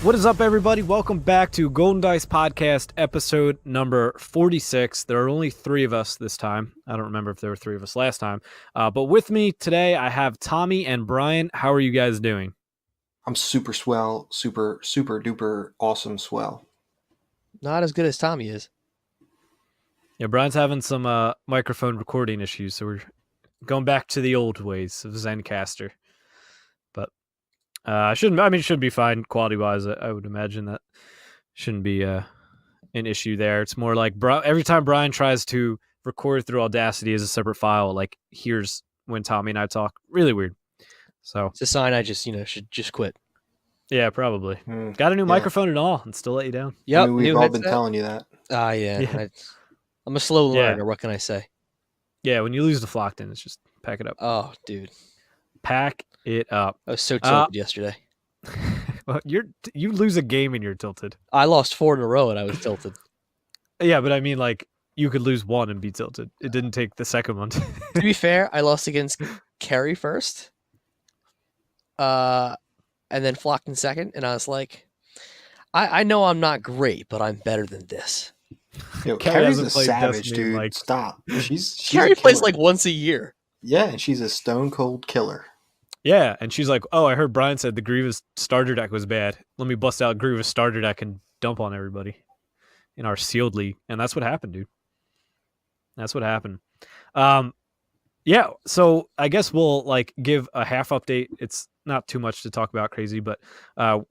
What is up, everybody? Welcome back to Golden Dice Podcast, episode number 46. There are only three of us this time. I don't remember if there were three of us last time. But with me today, I have Tommy and Brian. How are you guys doing? I'm super swell, super duper awesome swell. Not as good as Tommy is. Yeah, Brian's having some microphone recording issues, so we're going back to the old ways of Zencaster. But it should be fine quality-wise. I would imagine that shouldn't be an issue there. It's more like every time Brian tries to record through Audacity as a separate file, like here's when Tommy and I talk. Really weird. So it's a sign I just should just quit. Yeah, probably. Got a new microphone and all, and still let you down. Yep, I mean, we've all been telling you that. Yeah. I'm a slow learner. What can I say? Yeah, when you lose the Flockton, it's just pack it up. Oh, dude, pack it up. I was so tilted yesterday. Well, you lose a game and you're tilted. I lost 4 in a row and I was tilted. Yeah, but I mean, like, you could lose one and be tilted. It didn't take the second one. To be fair, I lost against Kerry first, and then Flockton second, and I was like, I know I'm not great, but I'm better than this. Yo, Carrie's a savage, dude. Like, stop. She's Carrie plays like once a year. Yeah, and she's a stone cold killer. Yeah, and she's like, oh, I heard Brian said the Grievous starter deck was bad. Let me bust out Grievous starter deck and dump on everybody in our sealed league. And that's what happened, dude. That's what happened. Yeah, so I guess we'll give a half update. It's not too much to talk about crazy, but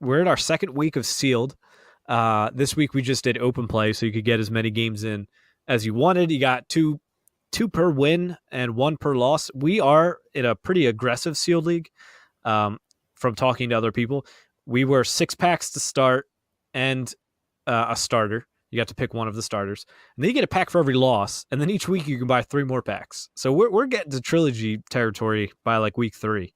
we're in our second week of sealed. This week we just did open play, so you could get as many games in as you wanted. You got two per win and 1 per loss. We are in a pretty aggressive sealed league. From talking to other people, we were 6 packs to start and a starter. You got to pick one of the starters, and then you get a pack for every loss. And then each week you can buy 3 more packs. So we're getting to trilogy territory by like week 3,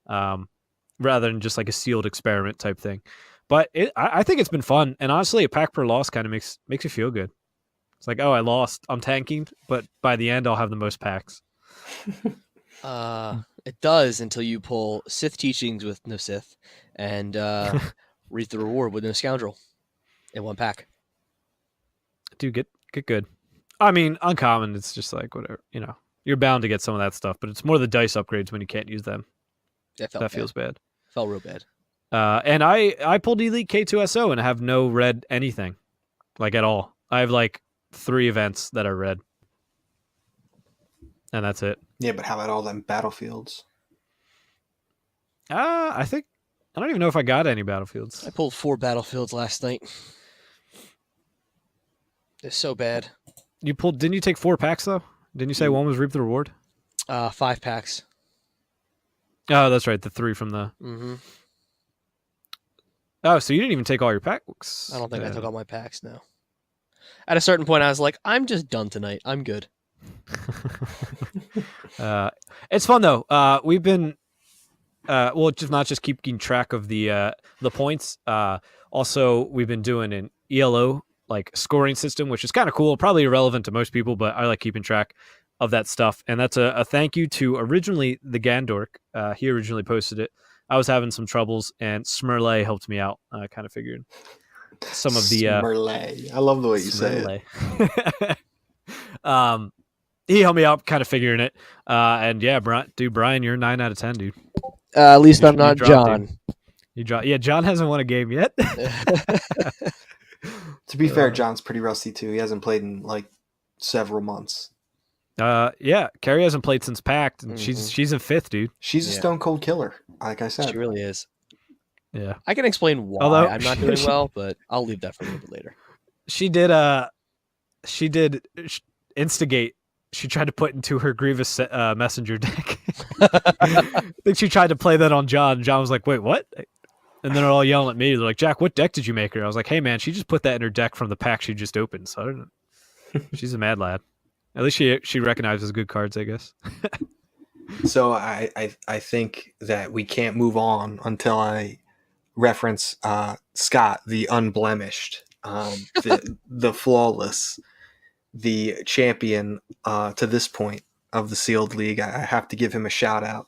rather than just like a sealed experiment type thing. But I think it's been fun, and honestly, a pack per loss kind of makes you feel good. It's like, oh, I lost, I'm tanking, but by the end, I'll have the most packs. It does until you pull Sith Teachings with no Sith and Reap the Reward with no Scoundrel in 1 pack. Dude, get good. I mean, uncommon, it's just like whatever, you're bound to get some of that stuff, but it's more the dice upgrades when you can't use them. That feels bad. Felt real bad. And I pulled Elite K2SO and have no red anything, like at all. I have like 3 events that are red, and that's it. Yeah, but how about all them battlefields? I don't even know if I got any battlefields. I pulled 4 battlefields last night. It's so bad. Didn't you take 4 packs though? Didn't you say one was Reap the Reward? 5 packs. Oh, that's right. The 3 from the. Mm-hmm. Oh, so you didn't even take all your packs? I don't think I took all my packs, no. At a certain point, I was like, I'm just done tonight. I'm good. It's fun, though. We've been, just not just keeping track of the points. Also, we've been doing an ELO scoring system, which is kind of cool. Probably irrelevant to most people, but I like keeping track of that stuff. And that's a thank you to originally the Gandork. He originally posted it. I was having some troubles, and Smurley helped me out. I kind of figured some of the Smurley. I love the way you say it. He helped me out, kind of figuring it. And yeah, Brian, you're 9 out of 10, dude. At least I'm not John. Yeah, John hasn't won a game yet. To be fair, John's pretty rusty too. He hasn't played in several months. Yeah, Carrie hasn't played since Pact, and she's in 5th, dude. She's a stone cold killer, like I said. She really is. Yeah, I can explain why I'm not doing well, but I'll leave that for a little bit later. She did instigate. She tried to put into her Grievous messenger deck. I think she tried to play that on John. John was like, "Wait, what?" And then they're all yelling at me. They're like, "Jack, what deck did you make her?" I was like, "Hey, man, she just put that in her deck from the pack she just opened." So I don't know. She's a mad lad. At least she recognizes good cards, I guess. So I think that we can't move on until I reference Scott, the unblemished, the flawless, the champion to this point of the sealed league. I have to give him a shout out,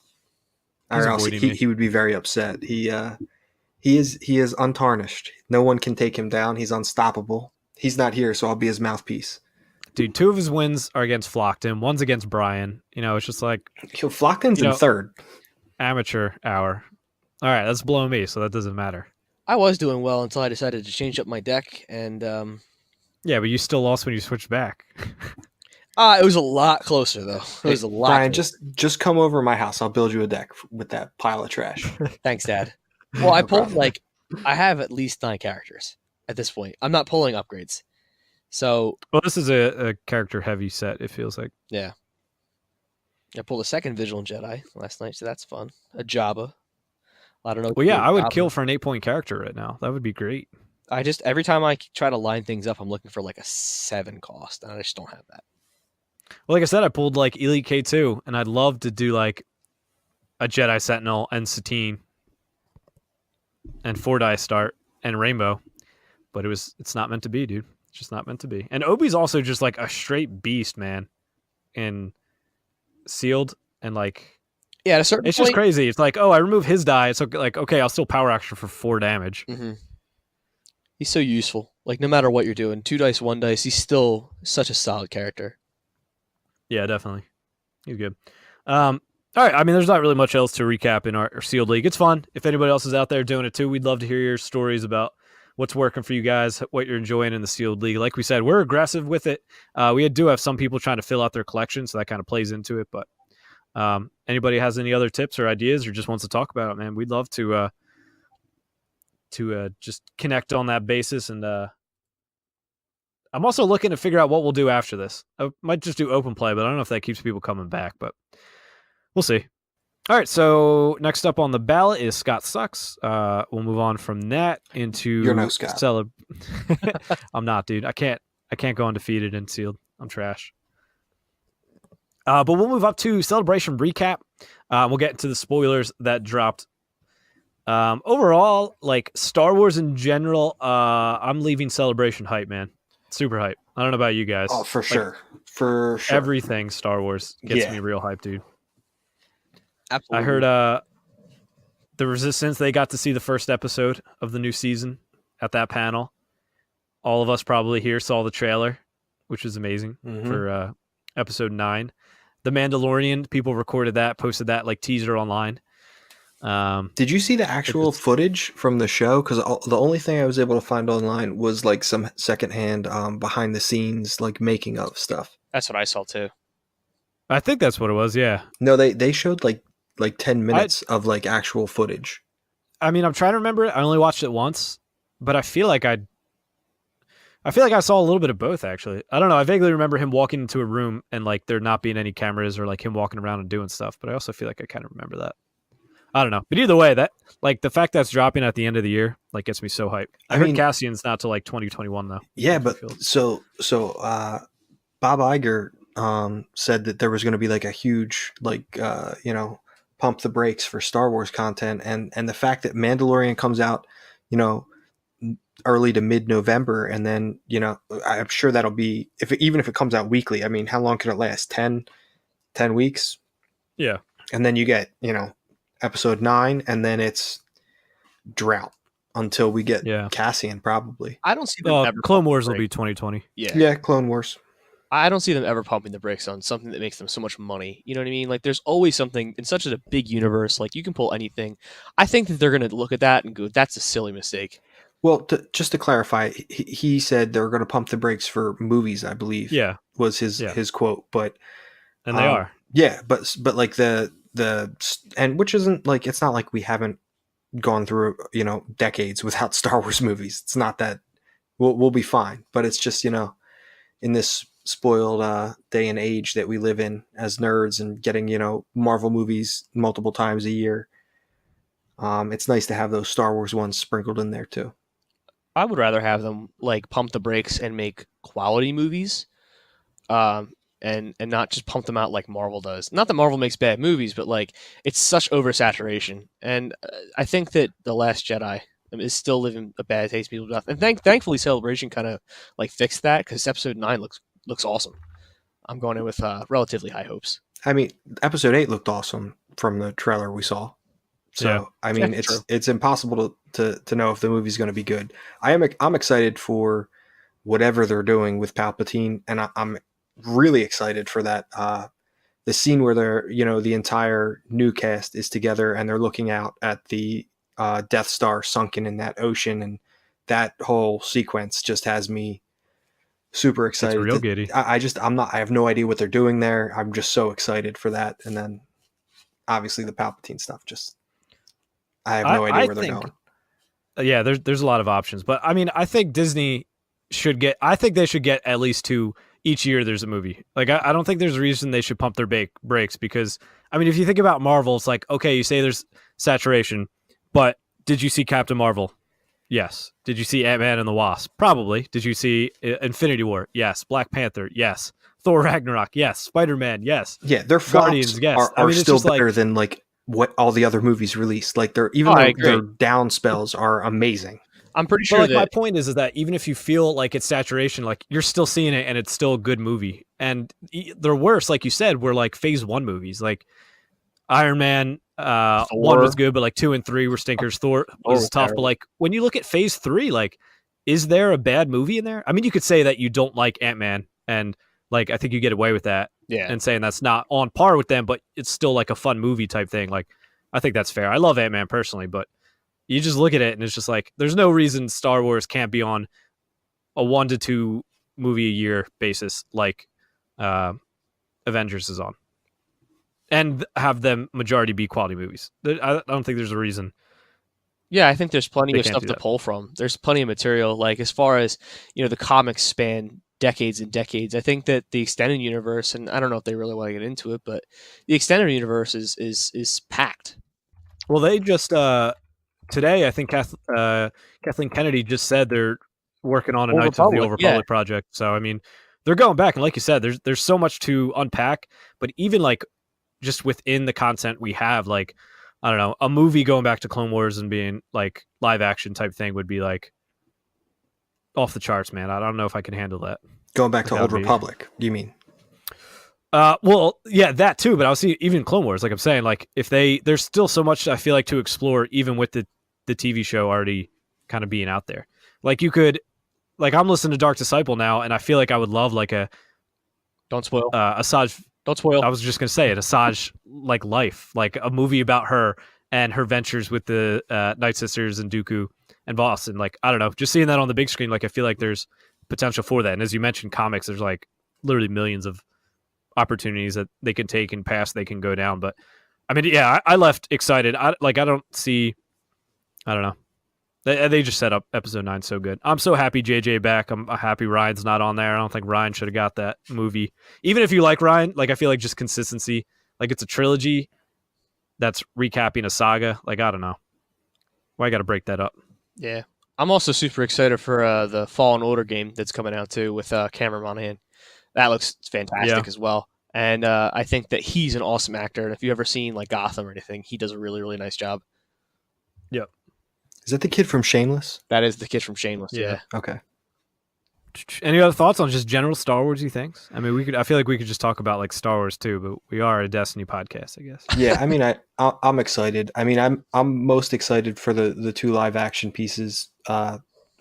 or else he would be very upset. He is untarnished. No one can take him down. He's unstoppable. He's not here, so I'll be his mouthpiece. Dude, 2 of his wins are against Flockton. One's against Brian. You know, it's just like Flockton's in third. Amateur hour. All right, that's below me, so that doesn't matter. I was doing well until I decided to change up my deck, and Yeah, but you still lost when you switched back. it was a lot closer though. It was a lot. Brian, closer. just come over to my house. I'll build you a deck with that pile of trash. Thanks, Dad. Well, I No pulled problem. I have at least 9 characters at this point. I'm not pulling upgrades, so Well, this is a character heavy set, it feels like. yeah. I pulled a second Vigilant Jedi last night, so that's fun. A Jabba. I don't know. Well, yeah, I would Jabba. kill for an 8-point character right now. That would be great. I just every time I try to line things up, I'm looking for like a 7 cost, and I just don't have that. Well, like I said, I pulled like Elite K2, and I'd love to do like a Jedi Sentinel and Satine and 4-die start and Rainbow, but it's not meant to be, dude. It's just not meant to be. And Obi's also just like a straight beast, man. In sealed and like Yeah, at a certain it's point, just crazy. It's like, oh, I remove his die. It's like, okay, I'll still power action for 4 damage. Mm-hmm. He's so useful. Like no matter what you're doing, 2 dice, 1 dice, he's still such a solid character. Yeah, definitely. He's good. All right. I mean, there's not really much else to recap in our sealed league. It's fun. If anybody else is out there doing it too, we'd love to hear your stories about what's working for you guys, what you're enjoying in the sealed league. Like we said, we're aggressive with it. We do have some people trying to fill out their collection, so that kind of plays into it. But anybody has any other tips or ideas or just wants to talk about it, man, we'd love to just connect on that basis. And I'm also looking to figure out what we'll do after this. I might just do open play, but I don't know if that keeps people coming back, but we'll see. All right, so next up on the ballot is Scott Sucks. We'll move on from that into You're no Scott. I'm not, dude. I can't go undefeated in sealed. I'm trash. But we'll move up to Celebration recap. We'll get into the spoilers that dropped. Overall, like Star Wars in general, I'm leaving Celebration hype, man. Super hype. I don't know about you guys. Oh, for Like, sure. For sure. everything Star Wars gets Yeah. me real hype, dude. Absolutely. I heard the Resistance, they got to see the first episode of the new season at that panel. All of us probably here saw the trailer, which is amazing for episode 9. The Mandalorian, people recorded that, posted that like teaser online. Did you see the actual footage from the show? Because the only thing I was able to find online was like some secondhand behind the scenes like making of stuff. That's what I saw too. I think that's what it was, yeah. No, they showed like 10 minutes of like actual footage. I mean, I'm trying to remember it. I only watched it once, but I feel like I saw a little bit of both, actually. I don't know. I vaguely remember him walking into a room and like there not being any cameras or like him walking around and doing stuff, but I also feel like I kind of remember that. I don't know. But either way, that like the fact that's dropping at the end of the year like gets me so hyped. I heard mean, Cassian's not till like 2021 though. Yeah, but so Bob Iger said that there was going to be like a huge like pump the brakes for Star Wars content, and the fact that Mandalorian comes out, early to mid-November, and then I'm sure that'll be even if it comes out weekly. I mean, how long can it last? 10 weeks? Yeah. And then you get episode 9, and then it's drought until we get Cassian, probably. I don't see them ever. Clone Wars will be 2020. Yeah, Clone Wars. I don't see them ever pumping the brakes on something that makes them so much money. You know what I mean? Like, there's always something in such a big universe. Like, you can pull anything. I think that they're going to look at that and go, "That's a silly mistake." Well, just to clarify, he said they're going to pump the brakes for movies, I believe. Yeah, was his quote. But and they are. Yeah, but like the and which isn't like, it's not like we haven't gone through decades without Star Wars movies. It's not that we'll be fine, but it's just in this spoiled day and age that we live in as nerds and getting Marvel movies multiple times a year. It's nice to have those Star Wars ones sprinkled in there too. I would rather have them like pump the brakes and make quality movies, and not just pump them out like Marvel does. Not that Marvel makes bad movies, but like it's such oversaturation. And I think that The Last Jedi is still living a bad taste in people's mouth. And thankfully, Celebration kind of like fixed that, because episode 9 looks awesome. I'm going in with relatively high hopes. I mean, episode 8 looked awesome from the trailer we saw. So Yeah. I mean, That's true. it's impossible to know if the movie's going to be good. I'm excited for whatever they're doing with Palpatine, and I'm really excited for that. The scene where they're, the entire new cast is together and they're looking out at the Death Star sunken in that ocean, and that whole sequence just has me super It's a excited. real giddy. I have no idea what they're doing there. I'm just so excited for that. And then obviously the Palpatine stuff, I have no idea I where they're think going. yeah, there's a lot of options, but I mean, I think Disney I think they should get at least 2 each year there's a movie. Like I don't think there's a reason they should pump their brakes, because I mean, if you think about Marvel, it's like, okay, you say there's saturation, but did you see Captain Marvel? Yes. Did you see Ant-Man and the Wasp? Probably. Did you see Infinity War? Yes. Black Panther? Yes. Thor Ragnarok? Yes. Spider-Man? Yes. Yeah, their flops Guardians? Yes. I are mean, it's still just like, better than like what all the other movies released. Like even I their agree. down spells are amazing. I'm pretty but sure like my that point is that even if you feel like it's saturation, like you're still seeing it and it's still a good movie. And they're worse, like you said, were like phase 1 movies. Like Iron Man 1 was good, but like 2 and 3 were stinkers. Thor was tough, terrible. but like when you look at phase 3, like is there a bad movie in there? I mean, you could say that you don't like Ant-Man, and like I think you get away with that yeah. and saying that's not on par with them, but it's still like a fun movie type thing. Like I think that's fair. I love Ant-Man personally, but you just look at it and it's just like there's no reason Star Wars can't be on a 1 to 2 movie a year basis like Avengers is on, and have them majority be quality movies. I don't think there's a reason. Yeah, I think there's plenty They of can't stuff do to that. pull from. There's plenty of material. Like as far as the comics span decades and decades. I think that the extended universe, and I don't know if they really want to get into it, but the extended universe is packed. Well, they just today I think Kathleen Kennedy just said they're working on a Old Knights of the Republic, Old yeah. Republic project. So I mean, they're going back, and like you said, there's so much to unpack. But even like just within the content we have, like I don't know, a movie going back to Clone Wars and being like live action type thing would be like off the charts, man. I don't know if I can handle that. Going back Like, to that Old would be- Republic, you mean? Well, yeah, that too. But I was even Clone Wars. Like I'm saying, like if there's still so much I feel like to explore, even with the TV show already kind of being out there. Like you could, like I'm listening to Dark Disciple now, and I feel like I would love like a Don't spoil. Asajj. Don't spoil. I was just gonna say it, Asajj like life, like a movie about her and her ventures with the Night Sisters and Dooku and Voss, and like I don't know, just seeing that on the big screen, like I feel like there's potential for that. And as you mentioned, comics, there's like literally millions of opportunities that they can take and pass, they can go down. But I mean, yeah, I left excited. I don't see. I don't know. They just set up episode 9 so good. I'm so happy JJ back. I'm happy Ryan's not on there. I don't think Ryan should have got that movie. Even if you like Ryan, like I feel like just consistency. Like it's a trilogy that's recapping a saga. Like I don't know. Why I got to break that up? Yeah. I'm also super excited for the Fallen Order game that's coming out too with Cameron Monaghan. That looks fantastic as well. And I think that he's an awesome actor. And if you've ever seen like Gotham or anything, he does a really, really nice job. Yep. Is that the kid from Shameless? That is the kid from Shameless. Yeah. Okay. Any other thoughts on just general Star Wars? You things? I mean, I feel like we could just talk about like Star Wars too, but we are a Destiny podcast, I guess. Yeah, I mean, I'm excited. I mean, I'm most excited for the 2 live action pieces.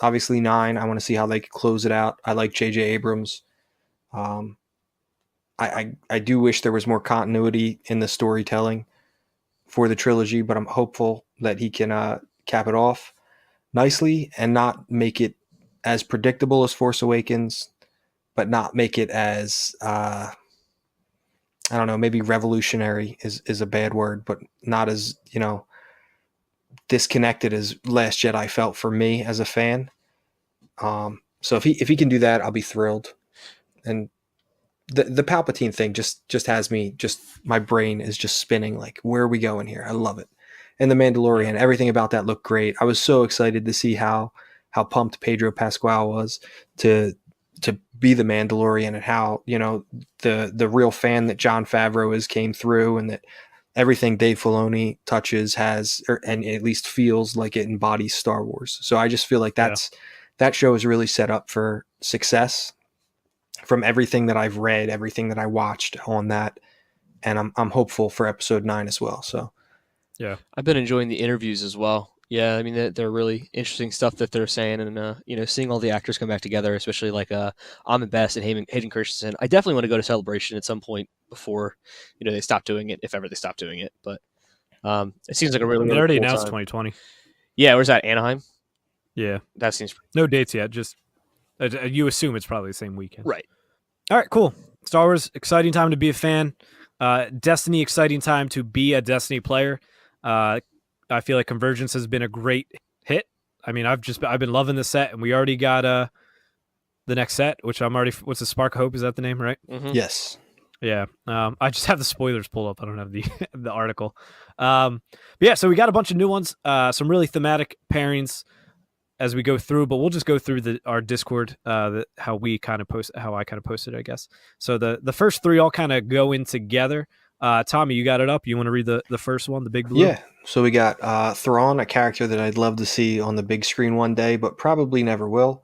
Obviously 9. I want to see how they close it out. I like J.J. Abrams. I do wish there was more continuity in the storytelling for the trilogy, but I'm hopeful that he can cap it off nicely and not make it as predictable as Force Awakens, but not make it as I don't know, maybe revolutionary is a bad word, but not as disconnected as Last Jedi felt for me as a fan. So if he can do that, I'll be thrilled. And the Palpatine thing just has me, my brain is just spinning like, where are we going here? I love it. And the Mandalorian, everything about that looked great. I was so excited to see how pumped Pedro Pascal was to be the Mandalorian, and how the real fan that Jon Favreau is came through, and that everything Dave Filoni touches and at least feels like it embodies Star Wars. So I just feel like that show is really set up for success from everything that I've read, everything that I watched on that, and I'm hopeful for episode 9 as well. So Yeah. I've been enjoying the interviews as well. Yeah, I mean they're really interesting stuff that they're saying, and seeing all the actors come back together, especially like Ahmed Best and Hayden Christensen. I definitely want to go to Celebration at some point before they stop doing it, if ever they stop doing it. But it seems like a really, They really already cool announced time. 2020. Yeah, where's that? Anaheim. Yeah. That seems No dates yet. Just you assume it's probably the same weekend. right. All right, cool. Star Wars, exciting time to be a fan. Destiny, exciting time to be a Destiny player. I feel like Convergence has been a great hit. I mean, I've been loving the set, and we already got the next set, which I'm already. What's the Spark of Hope? Is that the name, right? Mm-hmm. Yes. Yeah. I just have the spoilers pulled up. I don't have the the article. But yeah, so we got a bunch of new ones. Some really thematic pairings as we go through, but we'll just go through our Discord, how I kind of posted, I guess. So the first three all kind of go in together. Tommy, you got it up. You want to read the first one, the big blue? Yeah. So we got Thrawn, a character that I'd love to see on the big screen one day, but probably never will.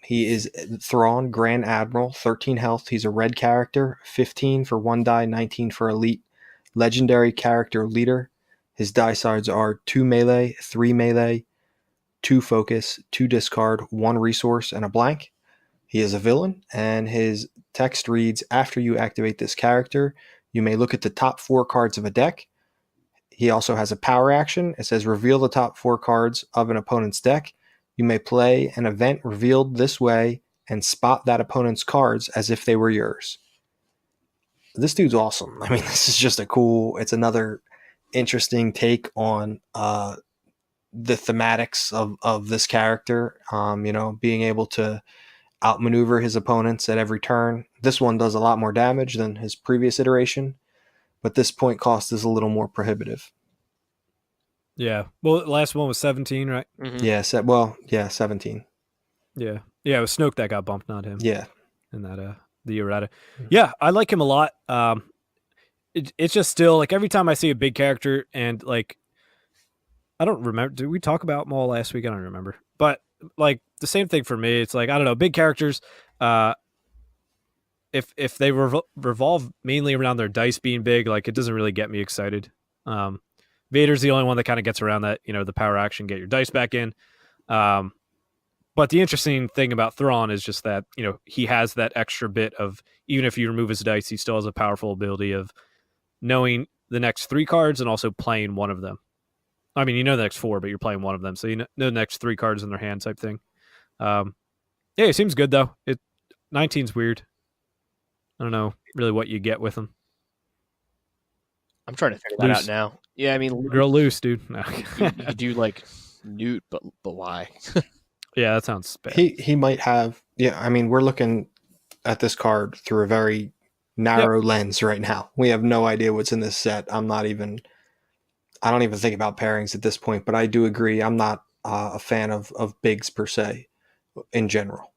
He is Thrawn, Grand Admiral, 13 health. He's a red character, 15 for 1 die, 19 for elite. Legendary character leader. His die sides are 2 melee, 3 melee, 2 focus, 2 discard, 1 resource, and a blank. He is a villain, and his text reads, after you activate this character, you may look at the top 4 cards of a deck. He also has a power action. It says, reveal the top 4 cards of an opponent's deck. You may play an event revealed this way and spot that opponent's cards as if they were yours. This dude's awesome. I mean, this is just it's another interesting take on the thematics of this character. Being able to outmaneuver his opponents at every turn. This one does a lot more damage than his previous iteration, but this point cost is a little more prohibitive. Yeah. Well, the last one was 17, right? Mm-hmm. Yeah, 17. Yeah. Yeah, it was Snoke that got bumped, not him. Yeah. And that the errata. Yeah, I like him a lot. It's just still like every time I see a big character, and like I don't remember, did we talk about Maul last week? I don't remember. But like the same thing for me. It's like, I don't know, big characters, if they revolve mainly around their dice being big, like it doesn't really get me excited. Vader's the only one that kind of gets around that, the power action, get your dice back in. But the interesting thing about Thrawn is just that, he has that extra bit of, even if you remove his dice, he still has a powerful ability of knowing the next 3 cards and also playing one of them. I mean, the next 4, but you're playing one of them. So you know the next 3 cards in their hand type thing. Yeah, it seems good though. 19's weird. I don't know really what you get with him. I'm trying to figure that out now. Yeah, I mean, Girl loose, dude. No. you could do like Newt, but why? Yeah, that sounds bad. He might have. Yeah, I mean, we're looking at this card through a very narrow lens right now. We have no idea what's in this set. I don't even think about pairings at this point, but I do agree. I'm not a fan of bigs per se in general.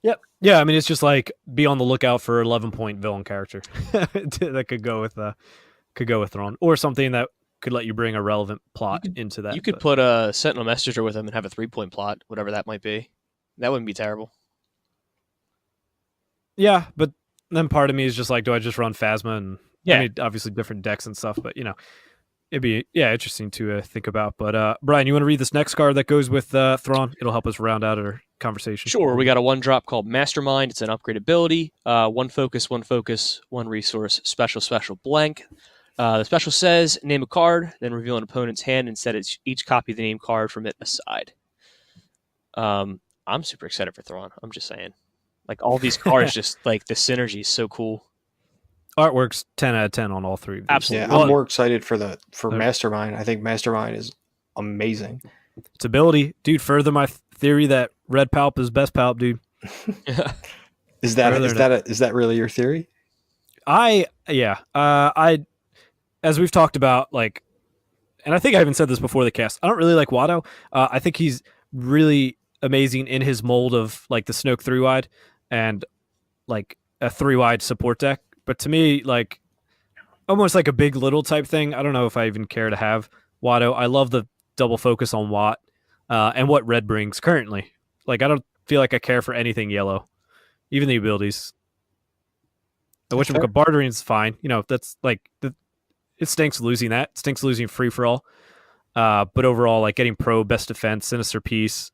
Yep. Yeah, I mean, it's just like be on the lookout for 11-point villain character that could go with Thrawn, or something that could let you bring a relevant plot into that. You could put a Sentinel Messenger with him and have a 3-point plot, whatever that might be. That wouldn't be terrible. Yeah, but then part of me is just like, do I just run Phasma? And I mean, obviously different decks and stuff, but it'd be interesting to think about. But Brian, you want to read this next card that goes with Thrawn? It'll help us round out our conversation. Sure. We got a 1-drop called Mastermind. It's an upgrade ability. 1 focus, 1 resource, special, blank. The special says, name a card, then reveal an opponent's hand and set each copy of the named card from it aside. I'm super excited for Thrawn. I'm just saying. Like, all these cards, just like the synergy is so cool. Artwork's 10 out of 10 on all 3 of these. Absolutely. Yeah, I'm more excited for Mastermind. I think Mastermind is amazing. It's ability. Dude, further my theory that red palp is best palp, dude. Is that really your theory? I as we've talked about, like, and I think I even said this before the cast, I don't really like Watto. I think he's really amazing in his mold of like the Snoke 3-wide and like a 3-wide support deck. But to me, like almost like a big little type thing. I don't know if I even care to have Watto. I love the double focus on Watt and what red brings currently. Like I don't feel like I care for anything yellow, even the abilities. The Witch of Bartering's fine. That's like it stinks losing that. It stinks losing free for all. But overall, like getting pro, best defense, sinister piece,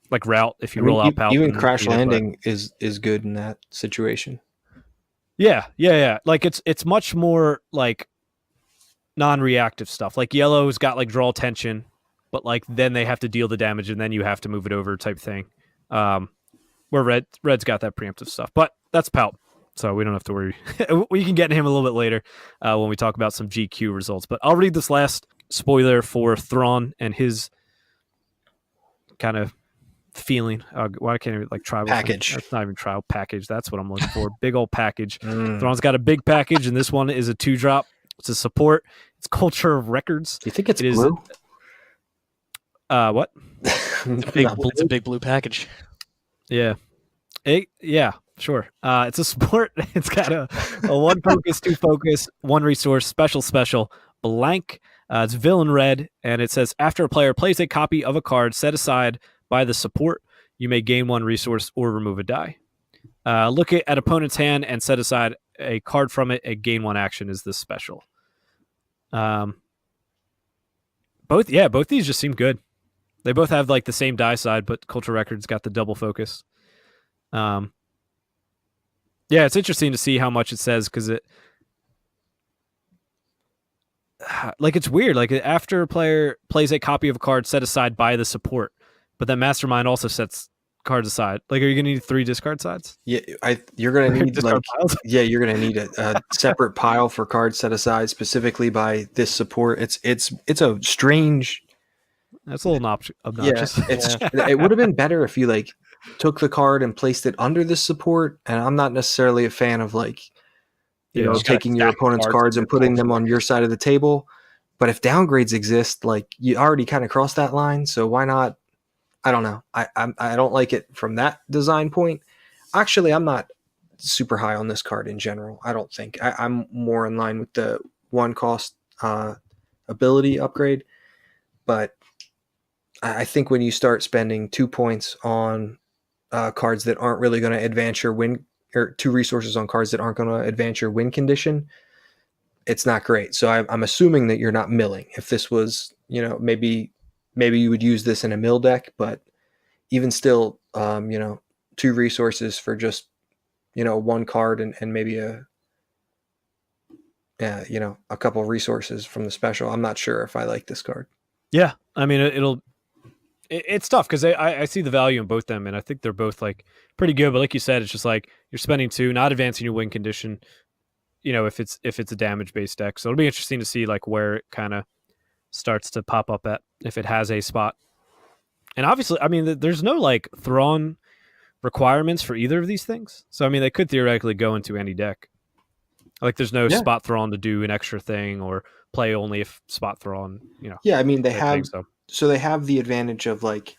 like route if you roll out Palpatine. Even crash landing is good in that situation. Yeah. Like it's much more like non-reactive stuff. Like yellow's got like draw tension, but like then they have to deal the damage and then you have to move it over type thing. Where red's got that preemptive stuff, but that's Palp, so we don't have to worry. We can get to him a little bit later when we talk about some GQ results. But I'll read this last spoiler for Thrawn and his kind of feeling. Why can't I like tribal package? That's not even tribal package. That's what I'm looking for. Big old package. Thrawn's got a big package, and this one is a 2-drop. It's a support. It's Culture of Records. Do you think it's blue? What? It's a big blue package. Yeah. Yeah, sure. It's a support. It's got a 1 focus, 2 focus, 1 resource, special, blank. It's villain red, and it says after a player plays a copy of a card set aside by the support, you may gain 1 resource or remove a die. Look at opponent's hand and set aside a card from it. A gain 1 action is this special. Both these just seem good. They both have like the same die side, but Culture Records got the double focus. Yeah, it's interesting to see how much it says because it, like, it's weird. Like after a player plays a copy of a card set aside by the support, but then Mastermind also sets cards aside. Like, are you gonna need 3 discard sides? Yeah, you're gonna need like piles? Yeah, you're gonna need a separate pile for cards set aside specifically by this support. It's a strange. That's a little obnoxious. Yeah, it would have been better if you like took the card and placed it under the support. And I'm not necessarily a fan of like, you know, taking your opponent's cards and putting them on your side of the table. But if downgrades exist, like you already kind of crossed that line, so why not? I don't know. I don't like it from that design point. Actually, I'm not super high on this card in general. I don't think I'm more in line with the 1 cost ability upgrade, but I think when you start spending 2 points on cards that aren't really going to advance your win, or 2 resources on cards that aren't going to advance your win condition, it's not great. So I'm assuming that you're not milling. If this was, you know, maybe you would use this in a mill deck, but even still, you know, 2 resources for just, you know, 1 card and maybe you know, a couple resources from the special. I'm not sure if I like this card. Yeah, I mean, it's tough because I see the value in both them, and I think they're both like pretty good. But like you said, it's just like you're spending 2, not advancing your win condition. You know, if it's a damage based deck, so it'll be interesting to see like where it kind of starts to pop up at, if it has a spot. And obviously, I mean, there's no like Thrawn requirements for either of these things, so I mean, they could theoretically go into any deck. Like, there's no spot Thrawn to do an extra thing or play only if spot Thrawn. You know. Yeah, I mean, they have. So they have the advantage of like,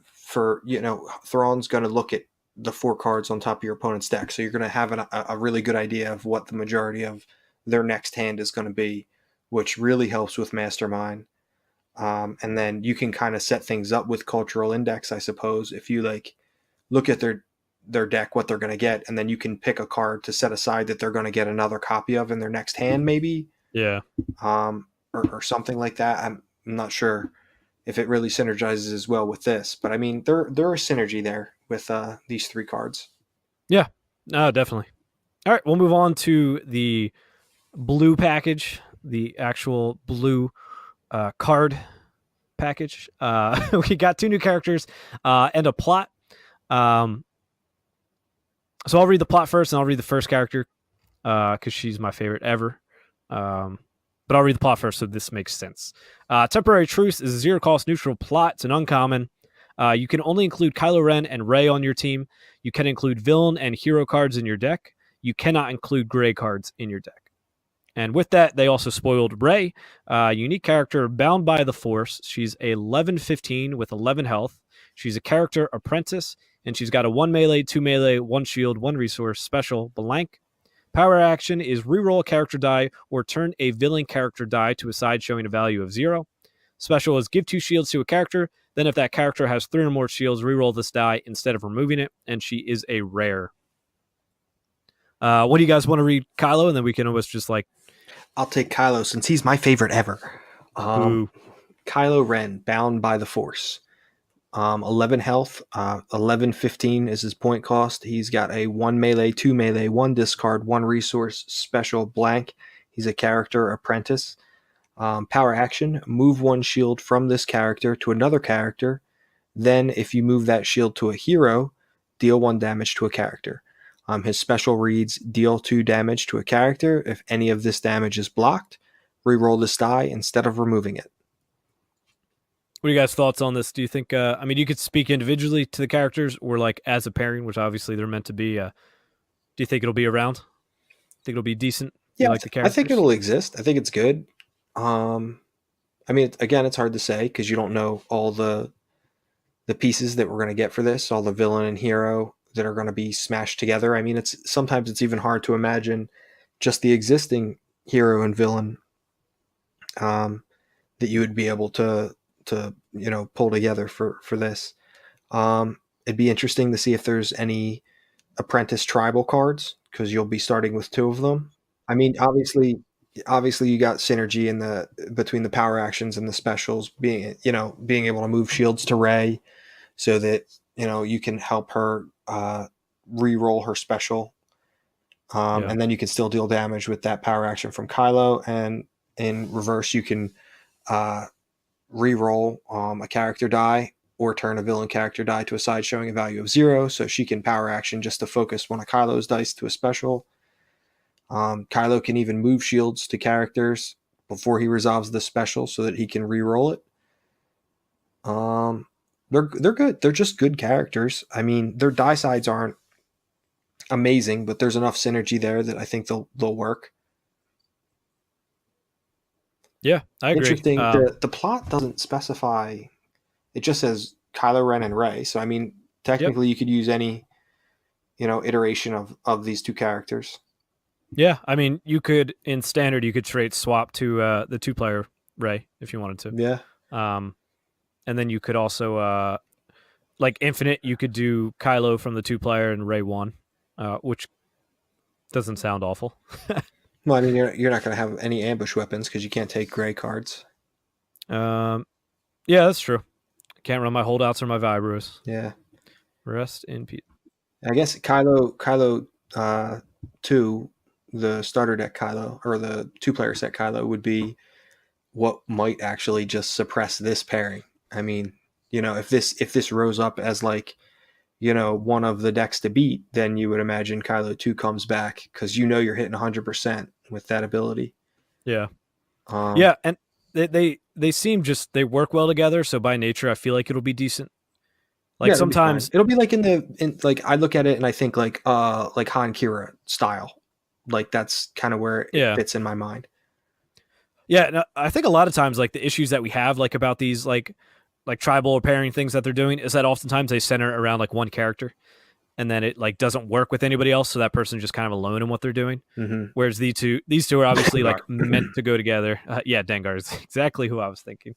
for, you know, Thrawn's going to look at the 4 cards on top of your opponent's deck. So you're going to have a really good idea of what the majority of their next hand is going to be, which really helps with Mastermind. And then you can kind of set things up with Cultural Index, I suppose, if you like look at their deck, what they're going to get, and then you can pick a card to set aside that they're going to get another copy of in their next hand, maybe. Yeah. Or something like that. I'm not sure if it really synergizes as well with this, but I mean, there are synergy there with these 3 cards. Yeah, no, definitely. All right, we'll move on to the blue package, the actual blue card package. We got 2 new characters and a plot. So I'll read the plot first, and I'll read the first character because she's my favorite ever. But I'll read the plot first so this makes sense. Temporary Truce is a 0-cost neutral plot. It's an uncommon. You can only include Kylo Ren and Rey on your team. You can include villain and hero cards in your deck. You cannot include gray cards in your deck. And with that, they also spoiled Rey, unique character bound by the Force. She's a 11/15 with 11 health. She's a character apprentice, and she's got a 1 melee, 2 melee, 1 shield, 1 resource, special, blank. Power action is reroll a character die or turn a villain character die to a side showing a value of 0. Special is give 2 shields to a character. Then if that character has 3 or more shields, reroll this die instead of removing it, and she is a rare. What do you guys want to read, Kylo? And then we can always just like I'll take Kylo since he's my favorite ever. Ooh. Kylo Ren, bound by the Force. 11 health, 1115 is his point cost. He's got a 1 melee, 2 melee, 1 discard, 1 resource, special blank. He's a character apprentice. Power action, move 1 shield from this character to another character. Then, if you move that shield to a hero, deal 1 damage to a character. His special reads deal 2 damage to a character. If any of this damage is blocked, reroll this die instead of removing it. What are you guys' thoughts on this? Do you think? I mean, you could speak individually to the characters, or like as a pairing, which obviously they're meant to be. Do you think it'll be around? Think it'll be decent? Yeah, You like the I characters? think it'll exist. I think it's good. I mean, again, it's hard to say because you don't know all the pieces that we're going to get for this, all the villain and hero that are going to be smashed together. I mean, sometimes it's even hard to imagine just the existing hero and villain that you would be able to pull together for this. It'd be interesting to see if there's any apprentice tribal cards because you'll be starting with 2 of them. I mean, obviously you got synergy in between the power actions and the specials, being able to move shields to Rey so that you can help her re-roll her special, and then you can still deal damage with that power action from Kylo, and in reverse you can re-roll a character die or turn a villain character die to a side showing a value of 0, so she can power action just to focus one of Kylo's dice to a special. Kylo can even move shields to characters before he resolves the special so that he can re-roll it. They're good. They're just good characters. I mean, their die sides aren't amazing, but there's enough synergy there that I think they'll work. Yeah, I agree. Interesting. The plot doesn't specify. It just says Kylo Ren and Rey. So I mean, technically, you could use any iteration of these 2 characters. Yeah, I mean, you could in standard you could straight swap to the 2-player Rey if you wanted to. Yeah. And then you could also like Infinite, you could do Kylo from the 2-player and Rey 1, which doesn't sound awful. Well, I mean, you're not going to have any ambush weapons because you can't take gray cards. Yeah, that's true. I can't run my holdouts or my vibros. Yeah. Rest in peace. I guess Kylo 2, the starter deck Kylo, or the 2-player set Kylo, would be what might actually just suppress this pairing. I mean, if this rose up as like, one of the decks to beat, then you would imagine Kylo 2 comes back because you're hitting 100% with that ability. Yeah. Yeah, and they seem they work well together, so by nature I feel like it'll be decent. Like yeah, sometimes it'll be like like I look at it and I think like Han Kira style. Like that's kind of where it fits in my mind. Yeah, no, I think a lot of times like the issues that we have like about these like tribal or pairing things that they're doing is that oftentimes they center around like one character, and then it like doesn't work with anybody else, so that person's just kind of alone in what they're doing. Mm-hmm. Whereas these two are obviously like meant to go together. Yeah, Dengar is exactly who I was thinking.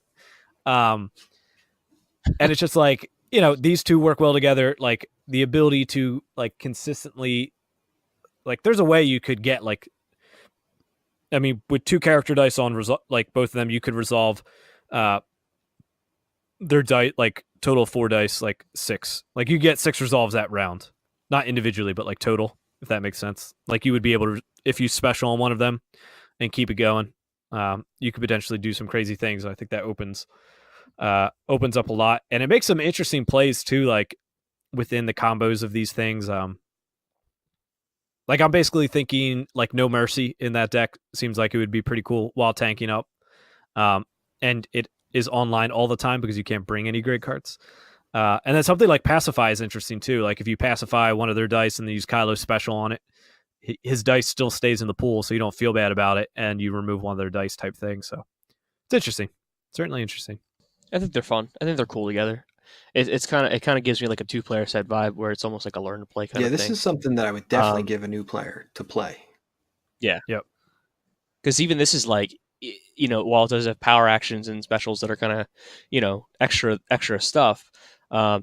And it's just like these 2 work well together. Like the ability to like consistently, like there's a way you could get like, I mean, with 2 character dice on like both of them, you could resolve their die like total 4 dice like 6. Like you get 6 resolves that round, not individually, but like total, if that makes sense. Like you would be able to, if you special on one of them and keep it going, you could potentially do some crazy things. I think that opens up a lot, and it makes some interesting plays too, like within the combos of these things. Like I'm basically thinking like No Mercy in that deck seems like it would be pretty cool while tanking up. And it is online all the time because you can't bring any great cards. And then something like Pacify is interesting too. Like if you pacify one of their dice and they use Kylo special on it, his dice still stays in the pool, so you don't feel bad about it, and you remove one of their dice type thing. So it's interesting. Certainly interesting. I think they're fun. I think they're cool together. It kind of gives me like a 2-player set vibe where it's almost like a learn to play kind of thing. Yeah, this is something that I would definitely give a new player to play. Yeah. Yep. Because even this is like, while it does have power actions and specials that are kind of, extra stuff,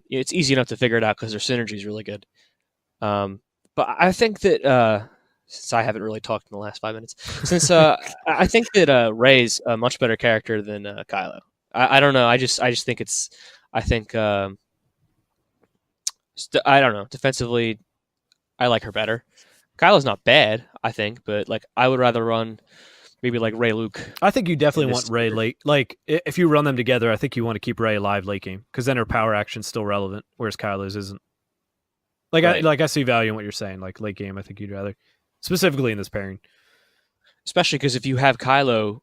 it's easy enough to figure it out because their synergy is really good. But I think that since I haven't really talked in the last 5 minutes. Since I think that Rey's a much better character than Kylo. I don't know. I just think it's. I think I don't know. Defensively, I like her better. Kylo's not bad, I think, but like I would rather run maybe like Rey Luke. I think you definitely this want Rey late. Like if you run them together, I think you want to keep Rey alive late game because then her power action's still relevant, whereas Kylo's isn't. Like Right. I see value in what you're saying. Like late game, I think you'd rather, specifically in this pairing. Especially because if you have Kylo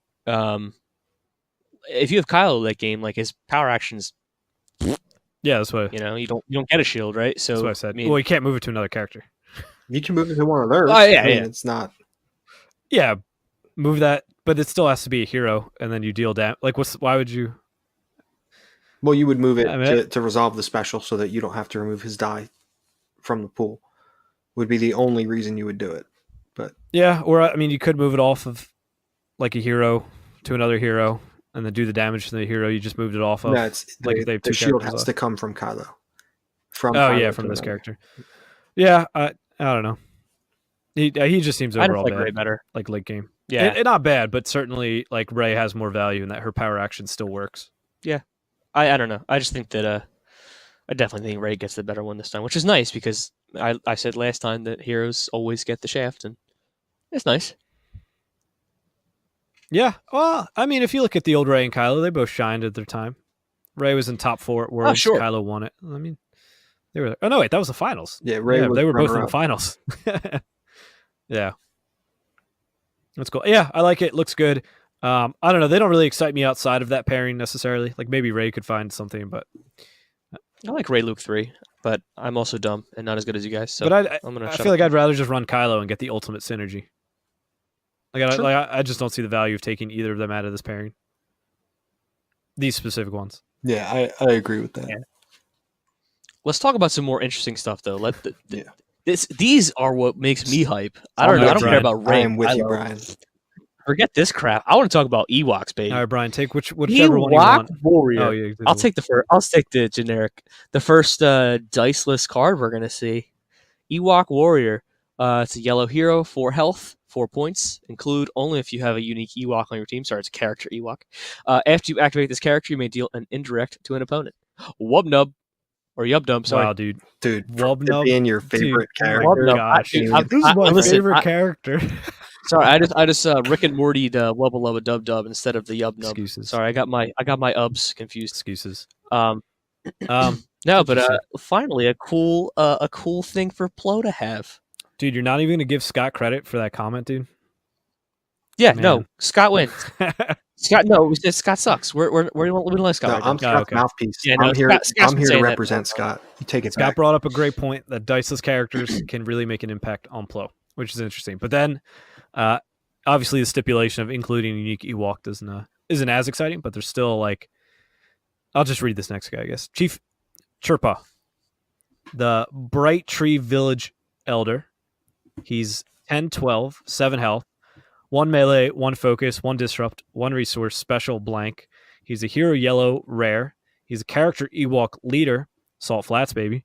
late game, like his power actions, Yeah, that's what. you don't get a shield, right? So That's what I said. I mean, Well, you can't move it to another character. You can move it to one of theirs. Oh, yeah, I mean, yeah. it's not. Yeah, move that, but it still has to be a hero, and then you deal damage. Like, why would you? Well, you would move it I mean, to resolve the special so that you don't have to remove his die from the pool. Would be the only reason you would do it. But Yeah, or I mean, you could move it off of like a hero to another hero, and then do the damage to the hero you just moved it off of. no, it's like if they have the two shield characters has left. to come from Kylo. From Oh Kylo yeah, to from this another. character. Yeah, I don't know. He just seems I overall just like bad, Rey better. like late game. Yeah, It not bad, but certainly like Rey has more value in that her power action still works. I don't know. I just think that I definitely think Rey gets the better one this time, which is nice because I said last time that heroes always get the shaft, and it's nice. Yeah, well, I mean, if you look at the old Rey and Kylo, they both shined at their time. Rey was in top 4 at Worlds. sure. Kylo won it. I mean, they were. Oh no, wait, that was the finals. Yeah, Rey was they were both in the runner-up. finals. Yeah, that's cool. Yeah, I like it. Looks good. I don't know. They don't really excite me outside of that pairing necessarily. Like maybe Rey could find something, but I like Rey Luke 3, but I'm also dumb and not as good as you guys. So but I'm gonna. I shut feel up. like I'd rather just run Kylo and get the ultimate synergy. True. I just don't see the value of taking either of them out of this pairing. These specific ones. Yeah, I agree with that. Yeah. Let's talk about some more interesting stuff though. Yeah. These are what makes me hype. I don't right, care Brian. about Rey. I am with you, Kylo. Brian. Forget this crap. I want to talk about Ewoks, baby. All right, Brian, take whichever one you Ewok want. Warrior. Oh, yeah, I'll take the first. I'll take the generic. The first diceless card we're gonna see. Ewok Warrior. It's a yellow hero, 4 health, 4 points. Include only if you have a unique Ewok on your team. Sorry, it's a character Ewok. After you activate this character, you may deal an indirect to an opponent. Wubnub or Yubnub. Sorry. Wow, dude. Dude, Wubnub, being your favorite dude, character. oh my Wubnub, gosh, dude, this is my listen, favorite character. Sorry, I just Rick and Morty Wubba Lubba Dub Dub instead of the Yubnub. Excuses. Sorry, I got my ubs confused. Excuses. No, but finally a cool thing for Plo to have. Dude, you're not even gonna give Scott credit for that comment, dude. Yeah, Man. no, Scott wins. Scott, no, Scott sucks. We don't like Scott. No, right I'm now. Scott's okay. mouthpiece. Yeah, no, I'm here. Scott's I'm been here to saying that represent for a Scott. You take it Scott back. brought up a great point that diceless characters can really make an impact on Plo, which is interesting. But then, obviously, the stipulation of including a unique Ewok isn't as exciting. But there's still like, I'll just read this next guy, I guess. Chief Chirpa, the Bright Tree Village Elder. He's 10, 12, 7 health, 1 melee, 1 focus, 1 disrupt, 1 resource, special blank. He's a hero yellow rare. He's a character Ewok leader. Salt Flats, baby.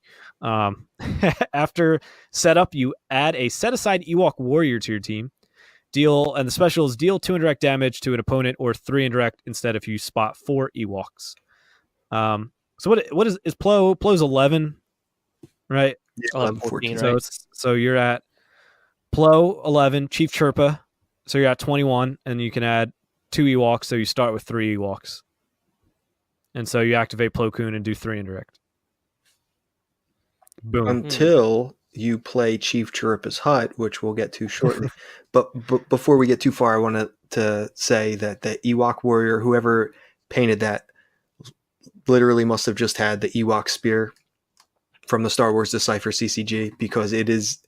After setup, you add a set-aside Ewok warrior to your team. And the special is deal 2 indirect damage to an opponent or 3 indirect instead if you spot 4 Ewoks. So what is Plo? Plo's 11, right? 11, 14, So right? so you're at Plo 11, Chief Chirpa. So you're at 21, and you can add 2 Ewoks. So you start with 3 Ewoks, and so you activate Plo Koon and do 3 indirect. Boom. Until you play Chief Chirpa's Hut, which we'll get to shortly. but before we get too far, I wanted to say that the Ewok Warrior, whoever painted that, literally must have just had the Ewok Spear from the Star Wars Decipher CCG, because it is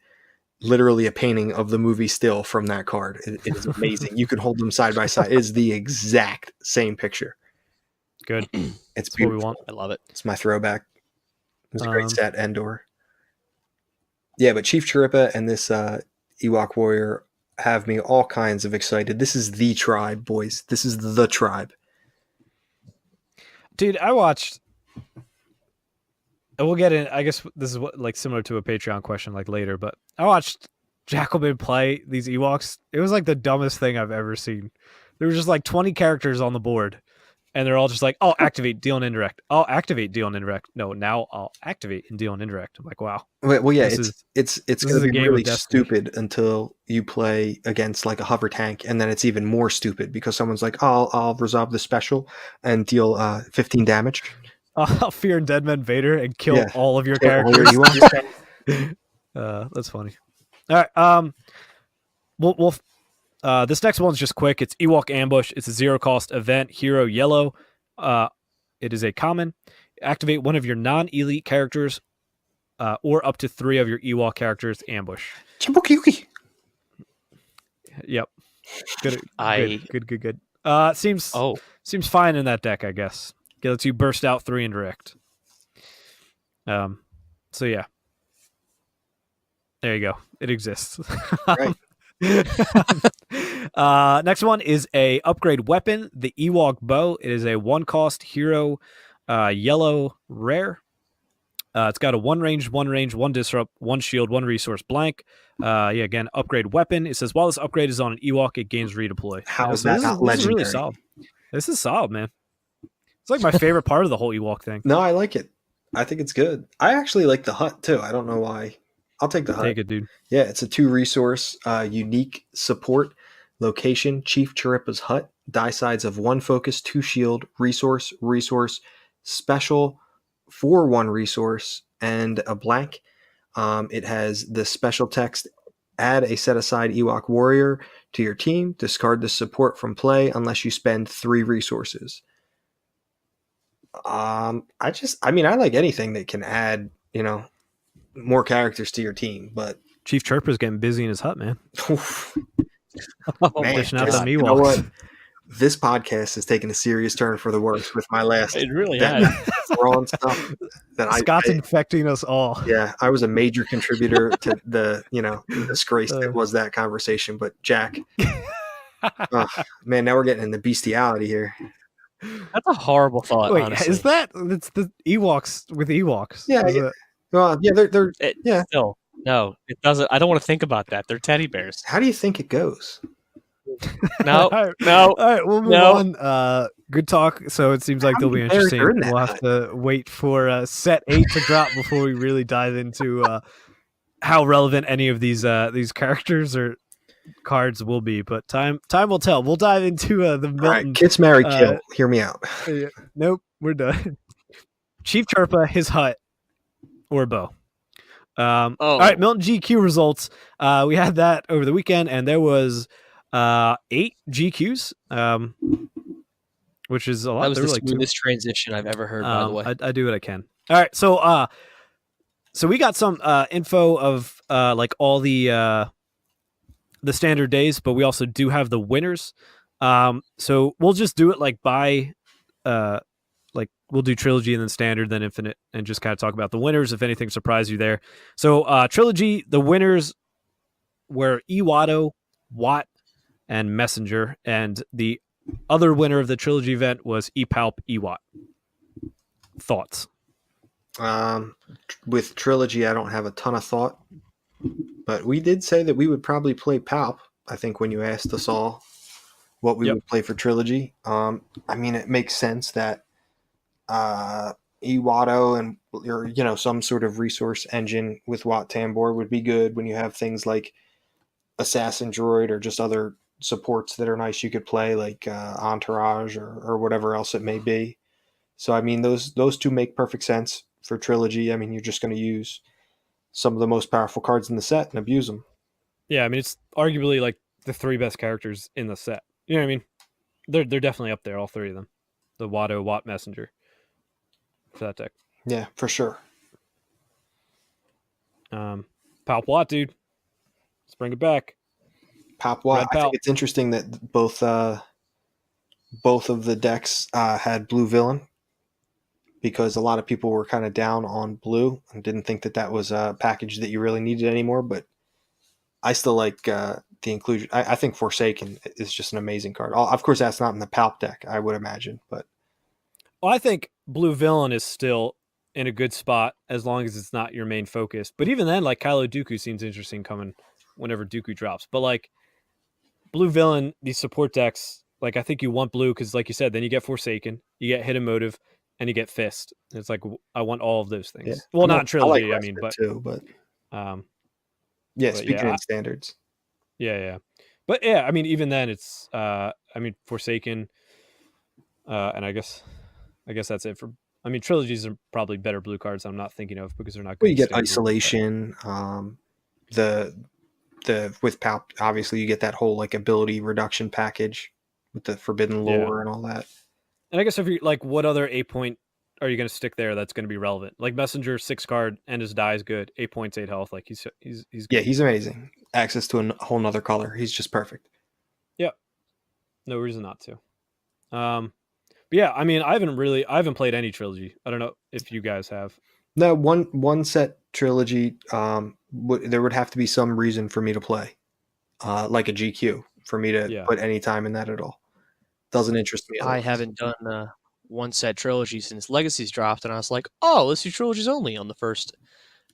literally a painting of the movie still from that card. It is amazing. You can hold them side by side. It is the exact same picture. Good. It's That's what beautiful. we want. I love it. It's my throwback. It was a great Um, set, Endor. Yeah, but Chief Chirpa and this Ewok Warrior have me all kinds of excited. This is the tribe, boys. This is the tribe. Dude, I watched. And we'll get in. I guess this is what, like, similar to a Patreon question like later, but I watched Jackalman play these Ewoks, it was like the dumbest thing I've ever seen. There was just like 20 characters on the board, and they're all just like, "I'll activate, deal, and indirect. I'll activate, deal, and indirect. No, now I'll activate and deal and indirect." I'm like, "Wow, Well, yeah, this it's is going a to be game of really destiny." stupid until you play against like a hover tank, and then it's even more stupid because someone's like, "Oh, I'll resolve the special and deal 15 damage." I'll fear Deadman Vader and kill Yeah, all of your kill all characters. your Ewoks. That's funny. All right, we'll this next one's just quick. It's Ewok Ambush. It's a 0-cost event. Hero yellow. It is a common. Activate one of your non-elite characters, or up to 3 of your Ewok characters. Ambush. Chibukyuki. Yep. Good. Good. Seems Oh, seems fine in that deck, I guess. It lets you burst out 3 indirect. So yeah. There you go. It exists. Right. Next one is a upgrade weapon, the Ewok bow. It is a 1-cost hero, yellow rare. It's got a 1 range, 1 disrupt, 1 shield, 1 resource blank. Again, upgrade weapon. It says while this upgrade is on an Ewok, it gains redeploy. How is So that not this is really legendary? solid. This is solid, man. It's like my favorite part of the whole Ewok thing. No, I like it. I think it's good. I actually like the hut too. I don't know why. I'll take the hut. Take it, dude. Yeah, it's a 2-resource, unique support location. Chief Chirpa's hut. Die sides of 1 focus, 2 shield, resource, special, 4/1 resource, and a blank. It has the special text: add a set aside Ewok warrior to your team. Discard the support from play unless you spend 3 resources. I like anything that can add, more characters to your team, but Chief Chirpa's getting busy in his hut, man. Man, Dishing out just- them you know Ewoks. what? This podcast has taken a serious turn for the worse with my last it really that has. Thrawn stuff. That Scott's I infecting us all. yeah, I was a major contributor to the disgrace that was that conversation. But Jack, man, now we're getting into bestiality here. That's a horrible thought. Wait, honestly. is that? It's the Ewoks with Ewoks. Yeah, Is yeah. it- Well, yeah, they're yeah. Still, no, it doesn't. I don't want to think about that. They're teddy bears. How do you think it goes? No, All right. no. All right, we'll move No. on. Good talk. So it seems like How they'll be many bears interesting. are in that We'll have to wait for set 8 to drop before we really dive into how relevant any of these characters or cards will be. But time will tell. We'll dive into the Milton. All right, kiss, marry, kill. Hear me out. Nope, we're done. Chief Chirpa, his hut, or bow. All right, Milton GQ results. We had that over the weekend, and there was 8 GQs, which is a lot. That was There the were like 2. smoothest transition I've ever heard. By the way, I do what I can. All right, so we got some info of like all the standard days, but we also do have the winners. So we'll just do it like by like we'll do trilogy and then standard, then infinite, and just kind of talk about the winners if anything surprised you there. So trilogy, the winners were Iwado, Watt, and Messenger, and the other winner of the trilogy event was Epalp Ewat. Thoughts? With trilogy, I don't have a ton of thought, but we did say that we would probably play Palp. I think when you asked us all what we would play for trilogy, it makes sense that Iwado and or some sort of resource engine with Wat Tambor would be good when you have things like Assassin Droid or just other supports that are nice you could play, like Entourage or whatever else it may be. So those 2 make perfect sense for trilogy. You're just going to use some of the most powerful cards in the set and abuse them. Yeah, it's arguably like the 3 best characters in the set. You know what I mean? They're definitely up there, all 3 of them. The Watto, Watt, Messenger for that deck. Yeah, for sure. Palp Watt, dude. Let's bring it back. Palp Watt. Red I Palp. think it's interesting that both of the decks had blue villain, because a lot of people were kind of down on blue and didn't think that was a package that you really needed anymore. But I still like the inclusion. I think Forsaken is just an amazing card. Of course, that's not in the Palp deck, I would imagine. But Well, I think blue villain is still in a good spot as long as it's not your main focus. But even then, like Kylo Dooku seems interesting coming whenever Dooku drops. But like blue villain, these support decks, like I think you want blue because, like you said, then you get Forsaken, you get Hidden Motive, and you get Fist. It's like I want all of those Yeah. things. Well, not in I like trilogy, I mean, Respite but too, but um, yeah, but speaking yeah, in standards. yeah. But yeah, I mean, even then, it's I mean, Forsaken, and I guess that's it for. I mean, trilogies are probably better blue cards I'm not thinking of because they're not Well, good you in get standard. isolation. The with Palp, obviously you get that whole like ability reduction package with the forbidden Yeah. lore and all that. And I guess if you like, what other 8-point are you going to stick there that's going to be relevant? Like Messenger 6 card and his die is good, 8 points, 8 health. Like he's good. Yeah, he's amazing. Access to a whole nother color. He's just perfect. Yeah, no reason not to. But yeah, I mean, I haven't played any trilogy. I don't know if you guys have. No, one set trilogy. There would have to be some reason for me to play, like a GQ, for me to Yeah. put any time in that at all. Doesn't interest me. I Otherwise. haven't done one set trilogy since Legacies dropped, and I was like, oh, let's do trilogies only on the first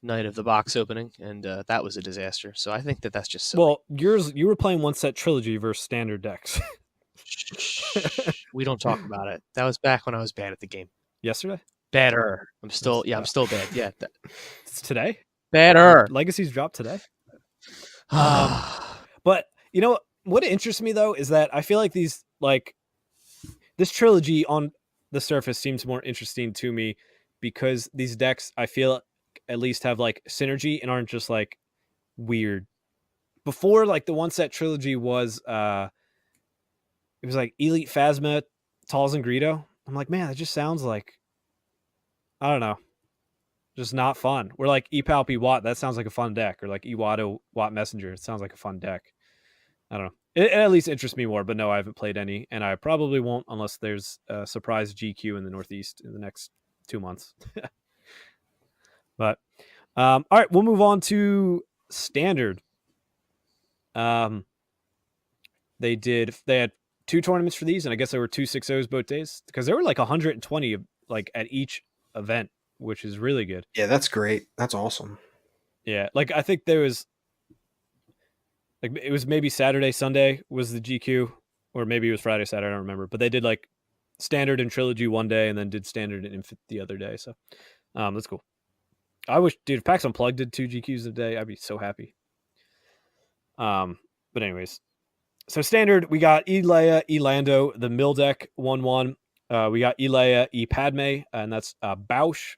night of the box opening, and that was a disaster. So I think that's just silly. Well, you were playing one set trilogy versus standard decks. We don't talk about it. That was back when I was bad at the game. Yesterday? Better. I'm still bad. Yeah, It's today? better. Legacies dropped today? But you know what interests me though is that I feel like this trilogy on the surface seems more interesting to me because these decks I feel at least have like synergy and aren't just like weird. Before, like the one set trilogy was it was like Elite Phasma, Talz and Greedo. I'm like, man, that just sounds like, I don't know, just not fun. We're like Epalp Watt, that sounds like a fun deck, or like Iwado Watt Messenger, it sounds like a fun deck. I don't know. It at least interests me more, but no, I haven't played any, and I probably won't unless there's a surprise GQ in the Northeast in the next 2 months. But all right, we'll move on to standard. They had 2 tournaments for these, and I guess there were 2 6-0s both days because there were like 120 like at each event, which is really good. Yeah, that's great. That's awesome. Yeah, like I think there was like it was maybe Saturday, Sunday was the GQ, or maybe it was Friday, Saturday, I don't remember. But they did like standard and trilogy one day, and then did standard and infinite the other day. So that's cool. I wish, dude, if PAX Unplugged did 2 GQs a day, I'd be so happy. But anyways, so standard, we got Leia, Lando, the mill deck 1/1. We got Leia, Padme, and that's Bausch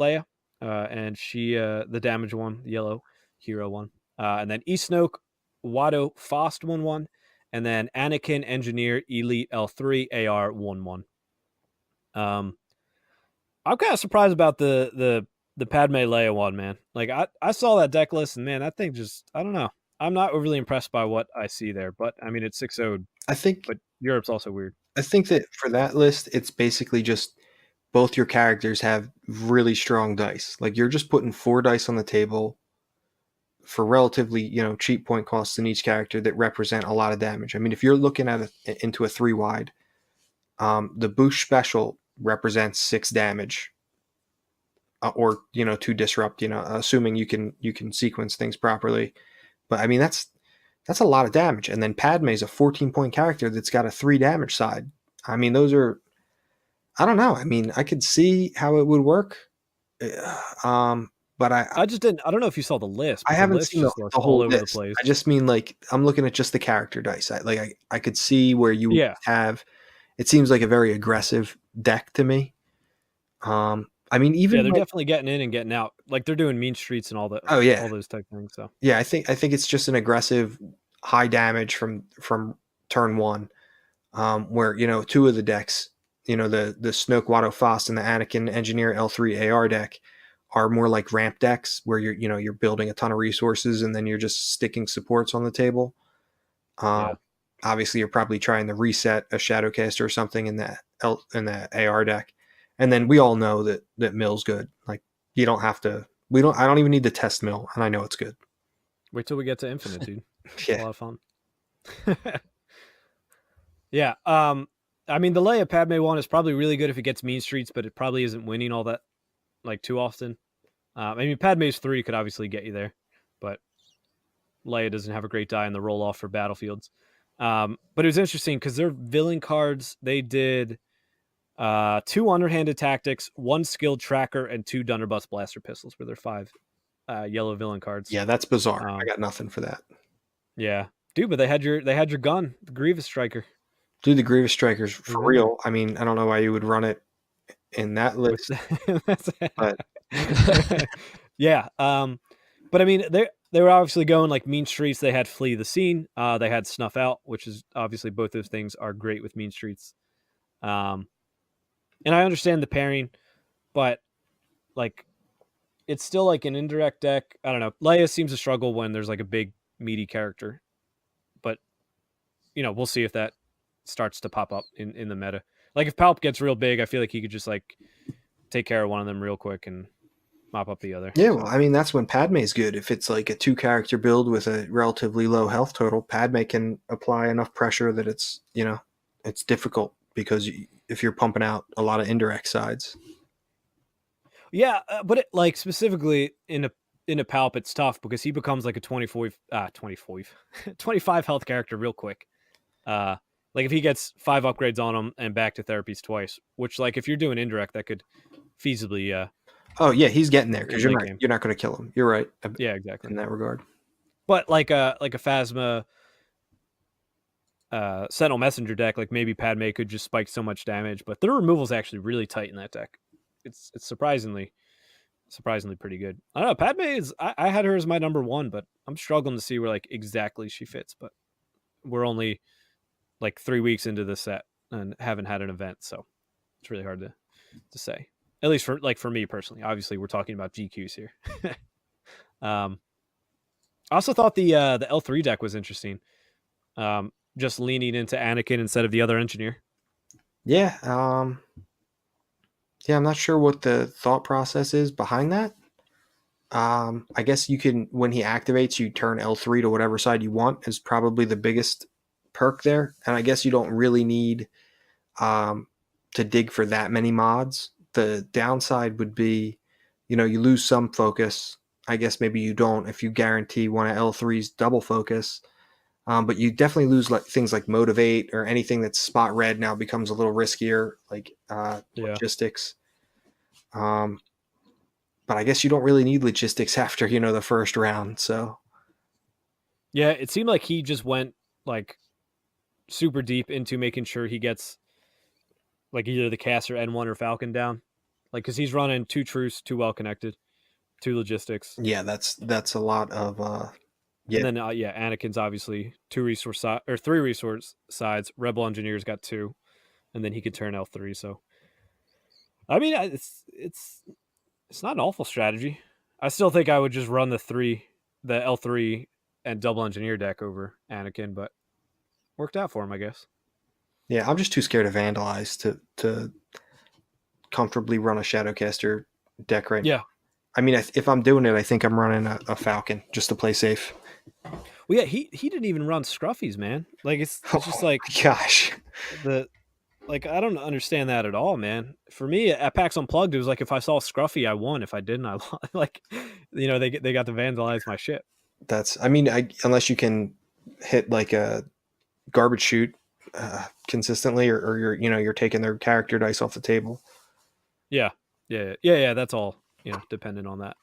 Leia, and she the damage one, the yellow hero one, and then Snoke, Watto, Fost 1/1, and then Anakin, Engineer, Elite L3, AR 1/1. I'm kind of surprised about the Padme Leia one, man. Like I saw that deck list, and man, that thing just, I don't know. I'm not overly impressed by what I see there, but I mean, it's 6-0. I think, but Europe's also weird. I think that for that list, it's basically just both your characters have really strong dice. Like you're just putting 4 dice on the table for relatively, cheap point costs in each character that represent a lot of damage. I mean, if you're looking at into a 3 wide, the Boosh special represents 6 damage, or 2 disrupt. Assuming you can sequence things properly. But I mean, that's a lot of damage. And then Padme's a 14-point character that's got a 3 damage side. I mean, those are, I don't know. I mean, I could see how it would work. But I just didn't. I don't know if you saw the list. I haven't seen the whole all over list. the place. I just mean like I'm looking at just the character dice. I could see where you would have. It seems like a very aggressive deck to me. I mean, even they're definitely getting in and getting out. Like they're doing mean streets and all that. Oh yeah, all those type things. So yeah, I think it's just an aggressive, high damage from turn 1, where 2 of the decks, the Snoke, Watto, Fost, and the Anakin Engineer L3 AR deck are more like ramp decks where you're building a ton of resources and then you're just sticking supports on the table. Obviously, you're probably trying to reset a Shadowcaster or something in the AR deck. And then we all know that Mill's good. Like you don't have to. I don't even need to test Mill, and I know it's good. Wait till we get to Infinite, dude. Yeah, a lot of fun. Yeah. I mean, the Leia Padme one is probably really good if it gets mean streets, but it probably isn't winning all that like too often. I mean, Padme's 3 could obviously get you there, but Leia doesn't have a great die in the roll off for battlefields. But it was interesting because their villain cards, they did 2 underhanded tactics, 1 skilled tracker, and 2 Dunderbuss blaster pistols were their 5 yellow villain cards. Yeah, that's bizarre. I got nothing for that. Yeah, dude, but they had your gun, the Grievous Striker. Dude, the Grievous Strikers for real. I mean, I don't know why you would run it in that list. But yeah, but I mean, they were obviously going like Mean Streets. They had Flee the Scene. They had Snuff Out, which is obviously both those things are great with Mean Streets. And I understand the pairing, but like it's still like an indirect deck. I don't know. Leia seems to struggle when there's like a big meaty character, but we'll see if that starts to pop up in the meta. Like if Palp gets real big, I feel like he could just like take care of one of them real quick and mop up the other. Yeah, well, I mean, that's when Padme's good. If it's like a 2-character build with a relatively low health total, Padme can apply enough pressure that it's difficult because if you're pumping out a lot of indirect sides. Yeah, but it, like specifically in a Palp, it's tough because he becomes like a 25 health character real quick. Like if he gets 5 upgrades on him and back to therapies twice, which like if you're doing indirect, that could feasibly. Oh yeah, he's getting there because you're not going to kill him. You're right. Yeah, exactly in that regard. But like a Phasma Sentinel Messenger deck, like maybe Padme could just spike so much damage, but their removal is actually really tight in that deck. It's surprisingly pretty good. I don't know. Padme is. I had her as my number 1, but I'm struggling to see where like exactly she fits. But we're only like 3 weeks into the set and haven't had an event, so it's really hard to say. At least for me personally. Obviously, we're talking about GQs here. I also thought the L3 deck was interesting. Just leaning into Anakin instead of the other engineer. Yeah. Yeah, I'm not sure what the thought process is behind that. I guess you can, when he activates, you turn L3 to whatever side you want is probably the biggest perk there. And I guess you don't really need to dig for that many mods. The downside would be, you lose some focus. I guess maybe you don't if you guarantee one of L3's double focus. But you definitely lose like things like Motivate or anything that's spot red now becomes a little riskier, like logistics. But I guess you don't really need logistics after, the first round. So yeah, it seemed like he just went like super deep into making sure he gets like either the Caster N1 or Falcon down. Like, because he's running 2 Truce, 2 well connected, 2 logistics. Yeah, that's a lot of yeah. And then Anakin's obviously 2 resource or 3 resource sides. Rebel Engineer's got 2, and then he could turn L3. So, I mean, it's not an awful strategy. I still think I would just run the L3 and double engineer deck over Anakin, but worked out for him, I guess. Yeah, I'm just too scared of Vandalize to comfortably run a Shadowcaster deck right now. I mean, if I'm doing it, I think I'm running a Falcon just to play safe. Well, yeah, he didn't even run Scruffies, man. Like it's just like gosh, I don't understand that at all, man. For me, at PAX Unplugged, it was like if I saw Scruffy, I won. If I didn't, I lost. Like, they got to vandalize my shit. Unless you can hit like a garbage chute consistently, or you're taking their character dice off the table. Yeah. That's all dependent on that.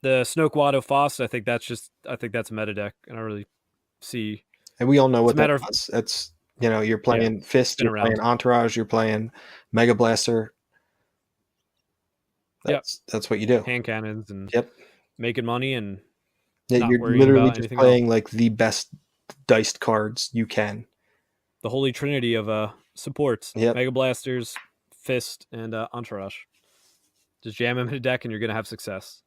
The Snoke Watto Foss, I think that's a meta deck, and I really see. And we all know what that is. It's you're playing Fist, you're playing Entourage, you're playing Mega Blaster. That's what you do. Hand cannons and making money and you're literally just playing like the best diced cards you can. The holy trinity of supports: Mega Blasters, Fist, and Entourage. Just jam them in a deck, and you're gonna have success.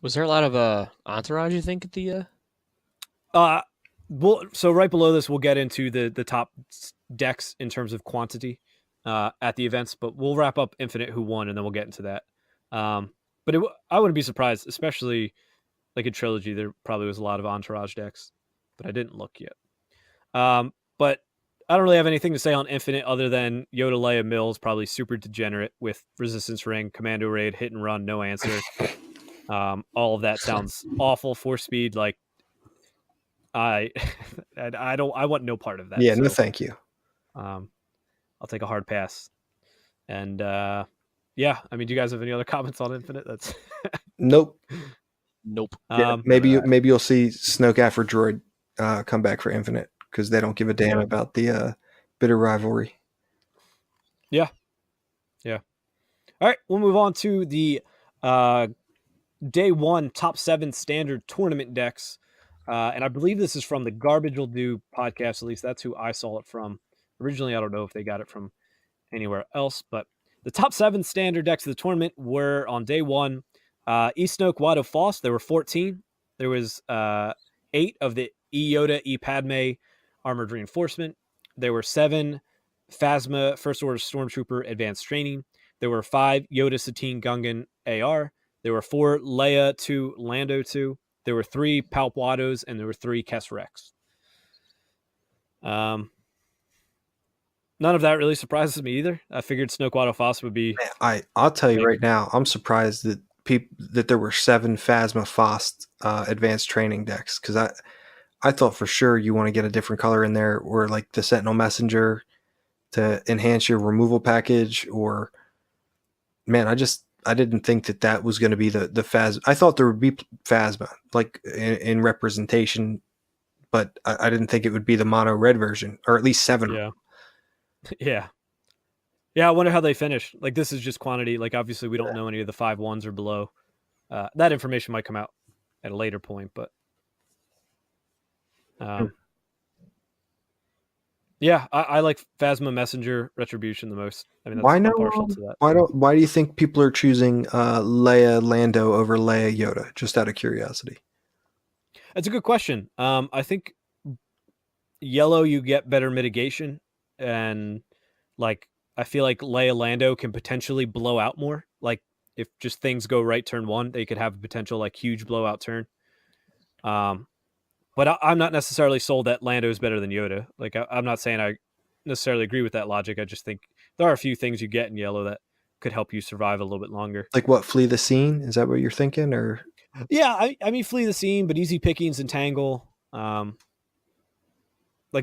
Was there a lot of Entourage, you think, at the? So right below this, we'll get into the top decks in terms of quantity at the events, but we'll wrap up Infinite who won, and then we'll get into that. But I wouldn't be surprised, especially like in Trilogy, there probably was a lot of Entourage decks, but I didn't look yet. But I don't really have anything to say on Infinite other than Yoda Leia Mills probably super degenerate with Resistance Ring, Commando Raid, hit and run, no answer. All of that sounds awful. Force speed, like I, I don't. I want no part of that. Yeah, no, So, thank you. I'll take a hard pass. And yeah, I mean, do you guys have any other comments on Infinite? That's Nope. Nope. Yeah, maybe you'll see Snoke After Droid come back for Infinite because they don't give a damn about the bitter rivalry. Yeah. All right, we'll move on to the day one top 7 standard tournament decks. And I believe this is from the Garbage Will Do podcast. At least that's who I saw it from. Originally, I don't know if they got it from anywhere else, but the top 7 standard decks of the tournament were on day one. Snoke, Watto, Foss. There were 14. There was 8 of the Yoda, Padme Armored Reinforcement. There were 7 Phasma First Order Stormtrooper Advanced Training. There were 5 Yoda, Satine, Gungan AR. There were 4 Leia 2, Lando 2. There were 3 Palp Wattos, and there were 3 Kess Rex. None of that really surprises me either. I figured Snoke Watto Foss would be. I'll tell you right now, I'm surprised that there were 7 Phasma Fost advanced training decks because I thought for sure you want to get a different color in there, or like the Sentinel Messenger to enhance your removal package, or man, I didn't think that was going to be the Phasma. I thought there would be Phasma like in representation, but I didn't think it would be the mono red version, or at least 7. Yeah. Yeah, I wonder how they finish. Like, this is just quantity. Like, obviously, we don't know any of the 5-1s or below. That information might come out at a later point, but yeah, I like Phasma Messenger Retribution the most. I mean, I'm partial to that. Why do you think people are choosing Leia Lando over Leia Yoda? Just out of curiosity. That's a good question. I think yellow you get better mitigation, and like I feel like Leia Lando can potentially blow out more. Like if just things go right turn 1, they could have a potential like huge blowout turn. But I'm not necessarily sold that Lando is better than Yoda. Like I'm not saying I necessarily agree with that logic. I just think there are a few things you get in yellow that could help you survive a little bit longer. Like what, flee the scene? Is that what you're thinking? Or yeah, I mean flee the scene, but easy pickings and tangle. Like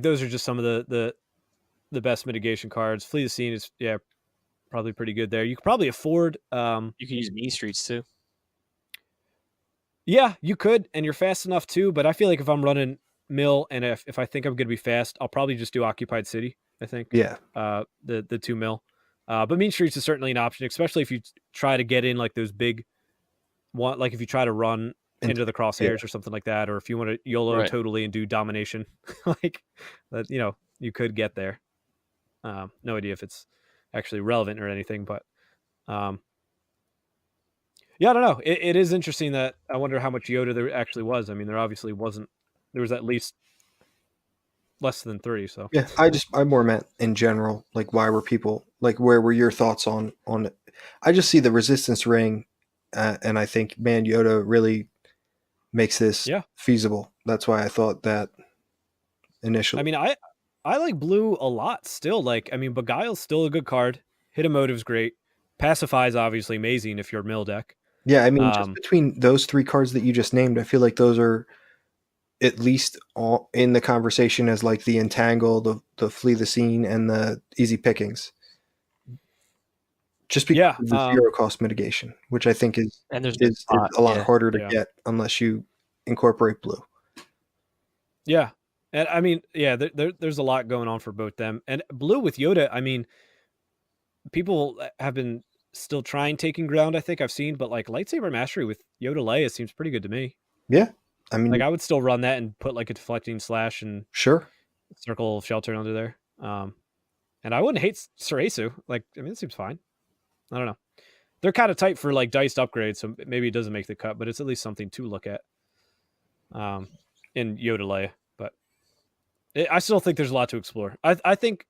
those are just some of the best mitigation cards. Flee the scene is probably pretty good there. You could probably afford. You can use mean streets too. Yeah, you could, and you're fast enough too. But I feel like if I'm running mill and if I think I'm going to be fast, I'll probably just do Occupied City. I think. Yeah. The 2 mil. But mean streets is certainly an option, especially if you try to get in like those big one, like if you try to run into the crosshairs or something like that, or if you want to YOLO totally and do domination, like that, you could get there. No idea if it's actually relevant or anything, but yeah, I don't know. It is interesting that I wonder how much Yoda there actually was. I mean, there obviously wasn't. There was at least less than 3. So yeah, I more meant in general, like why were people like? Where were your thoughts on it? I just see the resistance ring, and I think man, Yoda really makes this feasible. That's why I thought that initially. I mean, I like blue a lot still. Like, I mean, Beguile's still a good card. Hit Emotive's great. Pacify is obviously amazing if you're mill deck. Yeah, I mean, just between those 3 cards that you just named, I feel like those are at least all in the conversation as like the entangle, the flee the scene, and the easy pickings. Just because of the 0 cost mitigation, which I think is a lot harder to get unless you incorporate blue. Yeah. And I mean, there's a lot going on for both them. And blue with Yoda, I mean, people have been still trying taking ground, I think I've seen, but like lightsaber mastery with Yoda Leia seems pretty good to me. Yeah. I mean, like I would still run that and put like a deflecting slash and circle of shelter under there. And I wouldn't hate Sarasu. Like, I mean, it seems fine. I don't know. They're kind of tight for like diced upgrades, so maybe it doesn't make the cut, but it's at least something to look at. In Yoda Leia, but I still think there's a lot to explore. I think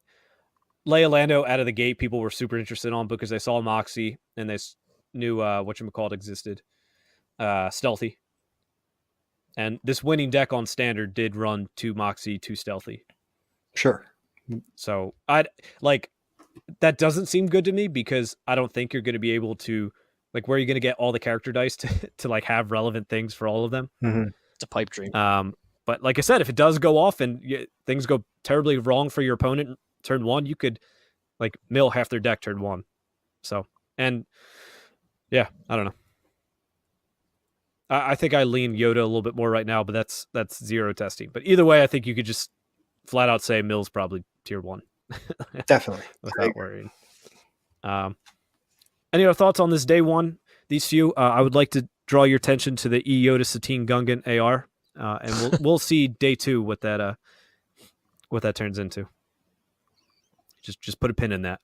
Leia Lando out of the gate, people were super interested on because they saw Moxie and they knew whatchamacallit existed. Stealthy. And this winning deck on standard did run 2 Moxie, 2 Stealthy. Sure. So I'd like that doesn't seem good to me because I don't think you're going to be able to Like, where are you going to get all the character dice to like have relevant things for all of them? Mhm. It's a pipe dream. But like I said, if it does go off and things go terribly wrong for your opponent turn one, you could like mill half their deck turn one. So, and yeah, I don't know. I think I lean Yoda a little bit more right now, but that's zero testing. But either way, I think you could just flat out say Mill's probably tier one. Definitely. Without worrying. Any other thoughts on this day one? These few, I would like to draw your attention to the E Yoda Satine Gungan AR, and we'll see day two what that turns into. Just put a pin in that.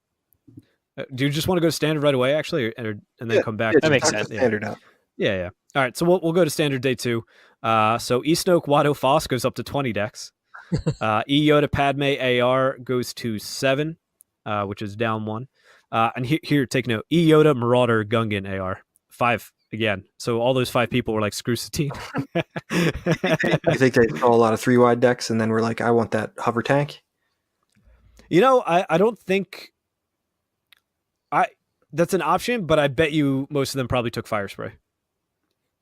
Do you just want to go to standard right away, actually, and then come back? That makes sense. Standard out. Yeah. All right, so we'll go to standard day two. So E Snoke Watto Foss goes up to 20 decks. E Yoda Padme AR goes to 7, which is down 1. And here, take note. E Yoda Marauder Gungan AR 5 again. So all those 5 people were like, screw Satine. You think they saw a lot of 3-wide decks and then we're like, I want that hover tank? You know, I don't think that's an option, but I bet you most of them probably took Fire Spray.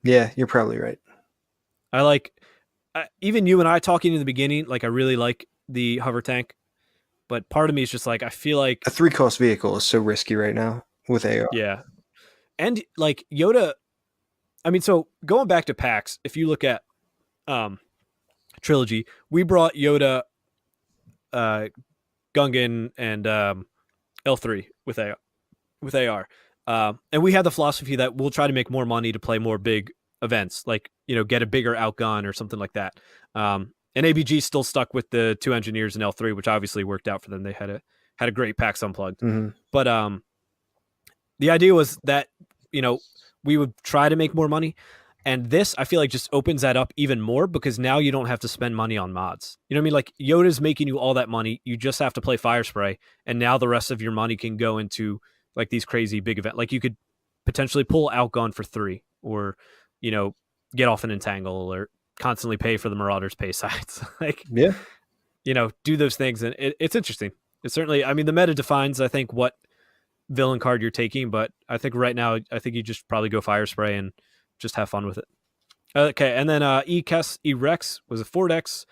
Yeah, you're probably right. I like, even you and I talking in the beginning, like I really like the hover tank, but part of me is just like, I feel like a 3-cost vehicle is so risky right now with AR. Yeah. And like Yoda, I mean, so going back to packs, if you look at Trilogy, we brought Yoda, Gungan, and L3 with AR. And we had the philosophy that we'll try to make more money to play more big events, like, you know, get a bigger outgun or something like that. And ABG still stuck with the 2 engineers and L3, which obviously worked out for them. They had a great PAX Unplugged. Mm-hmm. But the idea was that, you know, we would try to make more money. And this, I feel like, just opens that up even more because now you don't have to spend money on mods. You know what I mean? Like, Yoda's making you all that money. You just have to play Fire Spray. And now the rest of your money can go into like these crazy big events. Like, you could potentially pull Outgun for 3, or, you know, get off an Entangle, or constantly pay for the Marauders pay sides. Like, yeah, you know, do those things. And it's interesting. It's certainly, I mean, the meta defines, I think, what villain card you're taking, but I think right now, I think you just probably go Fire Spray and just have fun with it. Okay, and then E-Kes E-Rex was a 4-dex.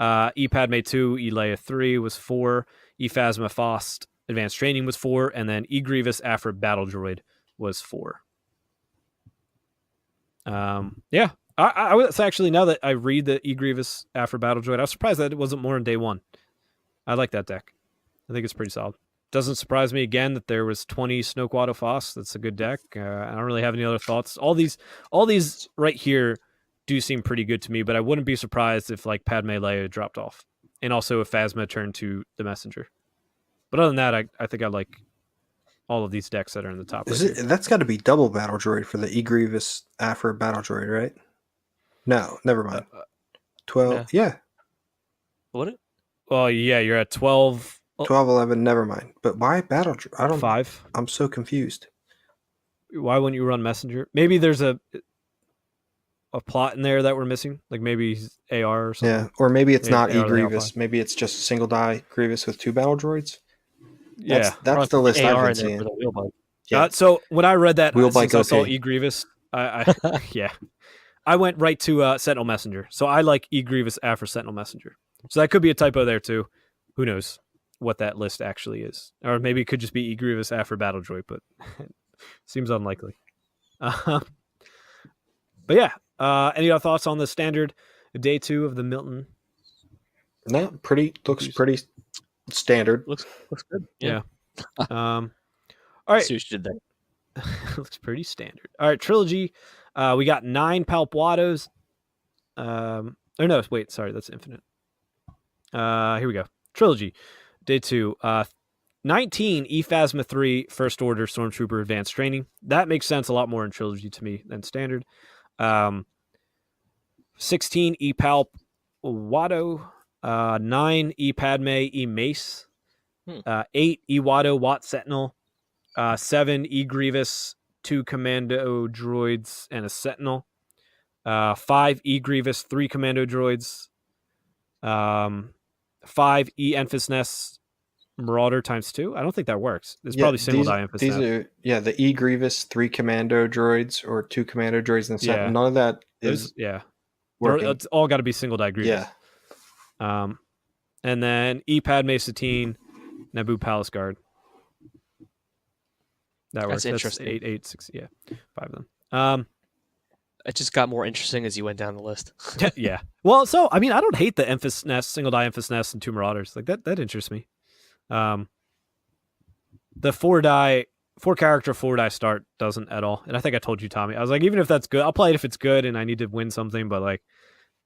E-Padme 2, E-Leia 3 was 4. E-Phasma Faust Advanced Training was 4, and then E-Grievous Afra Battle Droid was 4. Yeah, I was actually, now that I read the E-Grievous Afra Battle Droid, I was surprised that it wasn't more in day one. I like that deck. I think it's pretty solid. Doesn't surprise me again that there was 20 Snoke Watto Foss. That's a good deck. I don't really have any other thoughts. All these right here do seem pretty good to me, but I wouldn't be surprised if like Padme Leia dropped off, and also if Phasma turned to the Messenger. But other than that, I think I like all of these decks that are in the top. That's got to be double Battle Droid for the E-Grievous Afra Battle Droid, right? No, never mind. 12, yeah. What? Well, yeah, you're at 12. 12, 11, never mind. But why Battle Droid? I don't. 5. I'm so confused. Why wouldn't you run Messenger? Maybe there's a plot in there that we're missing. Like maybe he's AR or something. Yeah, or maybe it's not AR E-Grievous. Maybe it's just a single die Grievous with 2 Battle Droids. That's the list I've been seeing. Yeah. So when I read that, Wheelbike since I saw E-Grievous, I yeah, I went right to Sentinel Messenger. So I like E-Grievous after Sentinel Messenger. So that could be a typo there too. Who knows what that list actually is? Or maybe it could just be E-Grievous after Battle Droid, but seems unlikely. But yeah, any other thoughts on the standard day 2 of the Milton? No, looks pretty standard. Looks good. Yeah. All right. Sush did that. Looks pretty standard. All right, Trilogy. We got 9 Palp Wattos. Or no, wait, sorry, that's Infinite. Here we go. Trilogy, day 2. 19 E-Phasma 3 First Order Stormtrooper Advanced Training. That makes sense a lot more in Trilogy to me than standard. 16 E-Palp Watto. 9 E-Padme E-Mace. 8 E-Watto Watt Sentinel. 7 E-Grievous, 2 Commando Droids, and a Sentinel. 5 E-Grievous, 3 Commando Droids. 5 E-Enfys Nest, Marauder times 2. I don't think that works. It's probably single die Infest These Nest. are the E Grievous, 3 commando droids or 2 commando droids and Yeah. none of that is working. It's all got to be single die Grievous. Yeah. And then E Padme Satine, Naboo Palace Guard. That works. That's interesting. 8, 8, 6. Yeah, 5 of them. It just got more interesting as you went down the list. Yeah. Well, so I mean, I don't hate the Infest Nest, single die Infest Nest, and 2 Marauders. Like that interests me. The 4 character 4 die start doesn't at all. And I think I told you, Tommy. I was like, even if that's good, I'll play it if it's good and I need to win something. But like,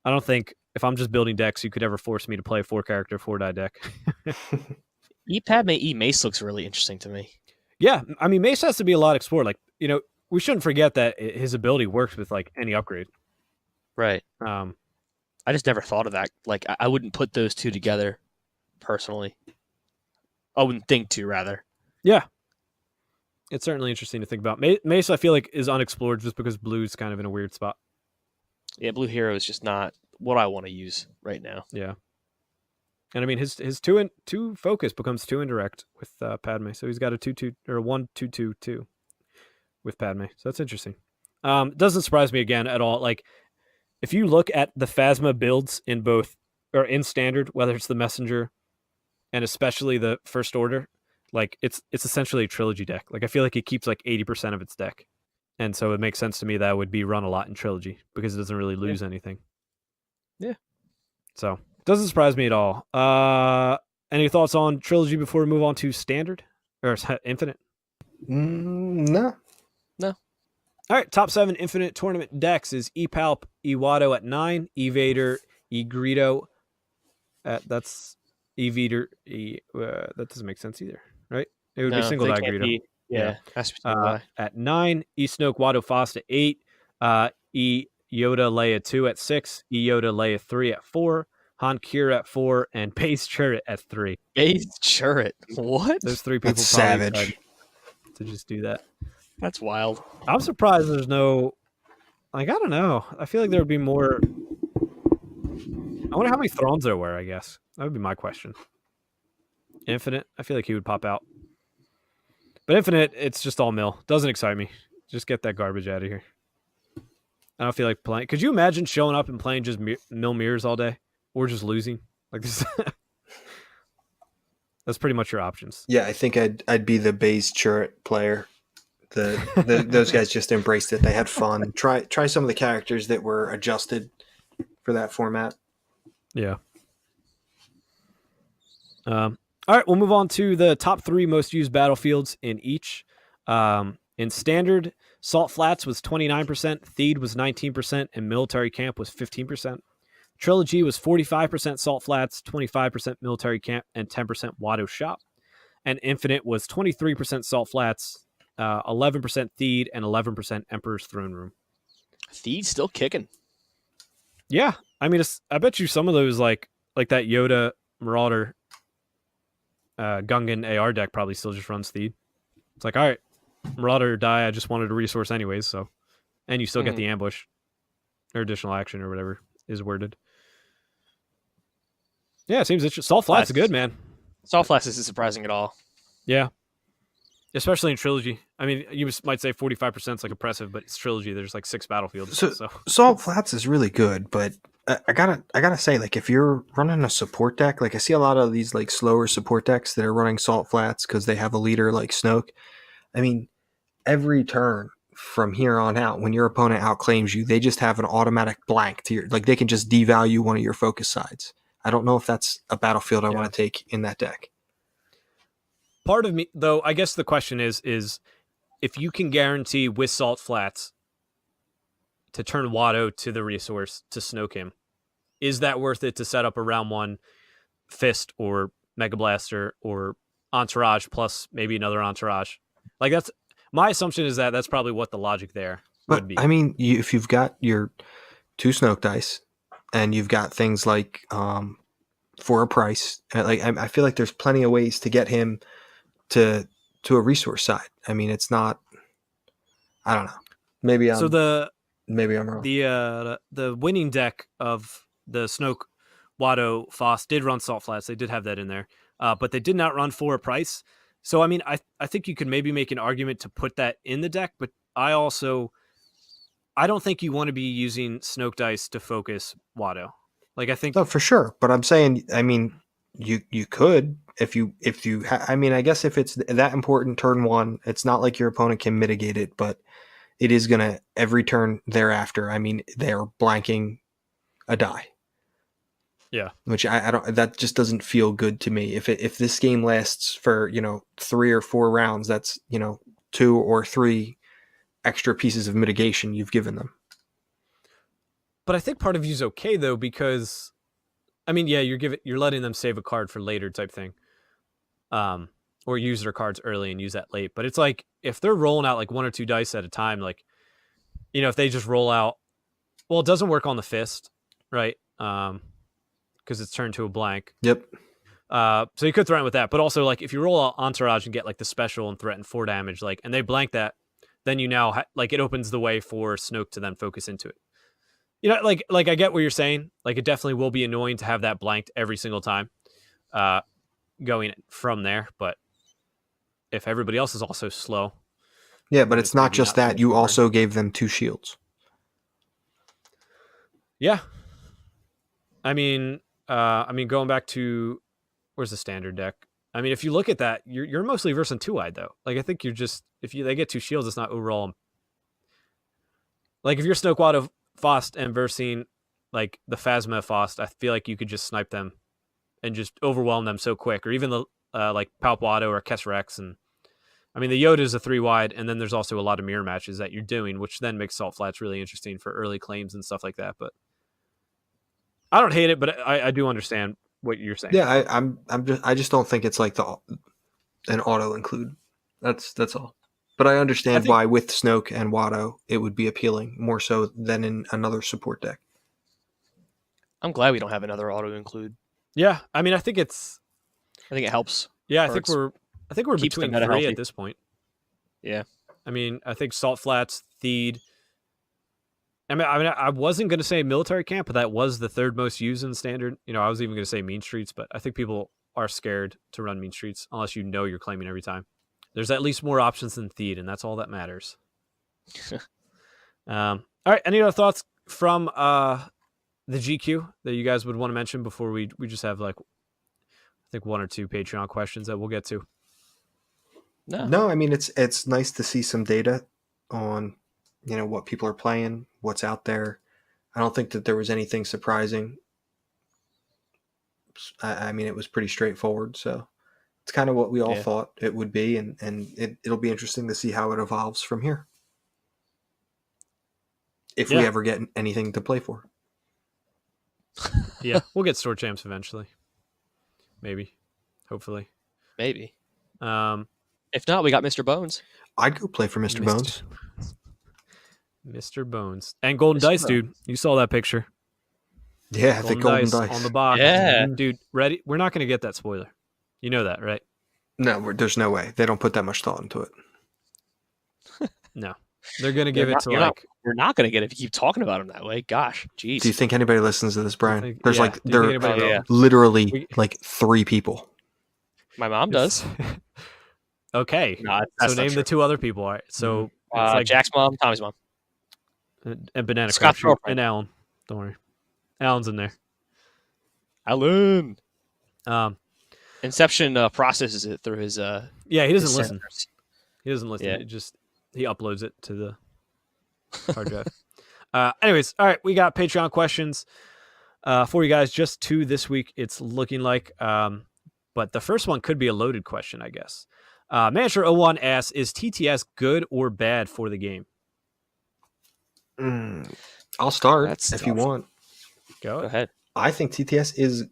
I don't think if I'm just building decks, you could ever force me to play a 4 character 4 die deck. E Padme E Mace looks really interesting to me. Yeah, I mean, Mace has to be a lot explored. Like, we shouldn't forget that his ability works with like any upgrade. Right. I just never thought of that. Like, I wouldn't put those two together personally. I wouldn't think to, rather. Yeah. It's certainly interesting to think about. Mace, I feel like, is unexplored just because Blue's kind of in a weird spot. Yeah, Blue Hero is just not what I want to use right now. Yeah. And I mean, his 2 focus becomes 2 indirect with Padme. So he's got a 2/2 or a 1/2/2/2 with Padme. So that's interesting. Doesn't surprise me again at all. Like, if you look at the Phasma builds in both or in standard, whether it's the Messenger and especially the First Order, like it's essentially a trilogy deck. Like, I feel like it keeps like 80% of its deck. And so it makes sense to me that would be run a lot in trilogy because it doesn't really lose anything. Yeah. So doesn't surprise me at all. Any thoughts on trilogy before we move on to standard or infinite? No. All right, top 7 infinite tournament decks is E-Palp, E-Watto at 9, E-Vader, E-Greedo. That's E-Vader. That doesn't make sense either, right? It would be single die Greedo. At 9, E-Snoke, Watto, Foss at 8, E-Yoda, Leia 2 at 6, E-Yoda, Leia 3 at 4, Han Kira at 4, and Base Chirrut at 3. Base Chirrut? What? Those 3 people That's probably savage. to just do that. That's wild. I'm surprised there's no, like, I don't know. I feel like there would be more. I wonder how many Thrawns there were, I guess. That would be my question. Infinite, I feel like he would pop out. But Infinite, it's just all mill. Doesn't excite me. Just get that garbage out of here. I don't feel like playing. Could you imagine showing up and playing just mill mirrors all day? Or just losing? Like this. That's pretty much your options. Yeah, I think I'd be the Base Chirrut player. Those guys just embraced it. They had fun. Try some of the characters that were adjusted for that format. Yeah. All right, we'll move on to the top 3 most used battlefields in each. In standard, Salt Flats was 29%, Theed was 19%, and Military Camp was 15%. Trilogy was 45% Salt Flats, 25% Military Camp, and 10% Watto Shop. And Infinite was 23% Salt Flats, 11% Theed, and 11% Emperor's Throne Room. Theed's still kicking. Yeah, I mean, I bet you some of those like that Yoda Marauder Gungan AR deck probably still just runs Theed. It's like, all right, Marauder die. I just wanted a resource anyways, so and you still get the ambush or additional action or whatever is worded. Yeah, it seems interesting. Salt Flats good, man. Salt Flats isn't surprising at all. Yeah. Especially in Trilogy. I mean, you might say 45% is like oppressive, but it's Trilogy. There's like 6 battlefields. So Salt Flats is really good, but I gotta say, like, if you're running a support deck, like I see a lot of these like slower support decks that are running Salt Flats because they have a leader like Snoke. I mean, every turn from here on out, when your opponent outclaims you, they just have an automatic blank to your, like, they can just devalue one of your focus sides. I don't know if that's a battlefield I want to take in that deck. Part of me, though, I guess the question is if you can guarantee with Salt Flats to turn Watto to the resource to Snoke him, is that worth it to set up a round 1 Fist or Mega Blaster or Entourage plus maybe another Entourage? Like, that's my assumption is that that's probably what the logic there would be. I mean, if you've got your 2 Snoke dice and you've got things like for a price, like I feel like there's plenty of ways to get him to a resource side. I mean, it's not. I don't know. Maybe I'm wrong. The winning deck of the Snoke Watto, Foss did run Salt Flats. They did have that in there, but they did not run for a price. So I mean, I think you could maybe make an argument to put that in the deck, but I don't think you want to be using Snoke dice to focus Watto. Like I think No, for sure. But I'm saying, I mean, you could I mean, I guess if it's that important turn one, it's not like your opponent can mitigate it, but it is gonna every turn thereafter. I mean, they're blanking a die. Yeah. Which I don't. That just doesn't feel good to me. If this game lasts for 3 or 4 rounds, that's 2 or 3 extra pieces of mitigation you've given them. But I think part of you's okay though, because I mean, yeah, you're letting them save a card for later type thing, or use their cards early and use that late. But it's like if they're rolling out like 1 or 2 dice at a time, like if they just roll out, well, it doesn't work on the fist, right? Because it's turned to a blank. Yep. So you could threaten with that, but also like if you roll out Entourage and get like the special and threaten 4 damage, like, and they blank that, then you now like it opens the way for Snoke to then focus into it. Like I get what you're saying. Like it definitely will be annoying to have that blanked every single time, going from there. But if everybody else is also slow, yeah, but it's not just that. You also gave them 2 shields. Yeah. I mean, going back to where's the standard deck? I mean, if you look at that, you're mostly versing 2-eyed though. Like I think you're just they get 2 shields, it's not overall. Like if you're Snoke Watto Faust and versing like the Phasma Faust, I feel like you could just snipe them and just overwhelm them so quick, or even the like Palp Watto or Kesrex. And I mean, the Yoda is a 3-wide, and then there's also a lot of mirror matches that you're doing, which then makes Salt Flats really interesting for early claims and stuff like that. But I don't hate it, but I do understand what you're saying. Yeah, I just don't think it's like an auto include. That's all. But I understand why with Snoke and Watto it would be appealing more so than in another support deck. I'm glad we don't have another auto include. Yeah, I mean, I think it helps. Yeah, I think we're Keeps between the meta 3 healthy. at this point. Yeah. I mean, I think Salt Flats, Theed. I mean, I wasn't going to say military camp, but that was the 3rd most used in standard. I was even going to say mean streets, but I think people are scared to run mean streets unless you're claiming every time. There's at least more options than Theed, and that's all that matters. All right, any other thoughts from the GQ that you guys would want to mention before we just have like, I think 1 or 2 Patreon questions that we'll get to? No, I mean it's nice to see some data on what people are playing, what's out there. I don't think that there was anything surprising. I mean, it was pretty straightforward, so it's kind of what we all thought it would be, and it'll be interesting to see how it evolves from here. If we ever get anything to play for. Yeah, we'll get store champs eventually. Maybe. Hopefully. Maybe. If not, we got Mr. Bones. I'd go play for Mr. Bones. Mr. Bones. And Golden Dice, dude. You saw that picture. Yeah, the Golden Dice on the box. Yeah. Dude, ready? We're not going to get that spoiler. You know that, right? No, there's no way. They don't put that much thought into it. No. They're going to give it to like... We're not going to get it if you keep talking about him that way. Gosh, jeez. Do you think anybody listens to this, Brian? There's Yeah. literally like 3 people. My mom does. Okay. No, so name the 2 other people. All right. So it's like Jack's mom, Tommy's mom. And Banana Scott's Crabtree girlfriend. and Alan. Don't worry. Alan's in there. Alan. Um, Inception processes it through his yeah, he doesn't listen. servers. He doesn't listen. Yeah. He uploads it to the hard drive. Anyways, all right, we got Patreon questions for you guys. Just 2 this week. It's looking like, but the first one could be a loaded question, I guess. Manager01 asks, "Is TTS good or bad for the game?" I'll start That's if tough. you want. Go ahead. I think TTS is.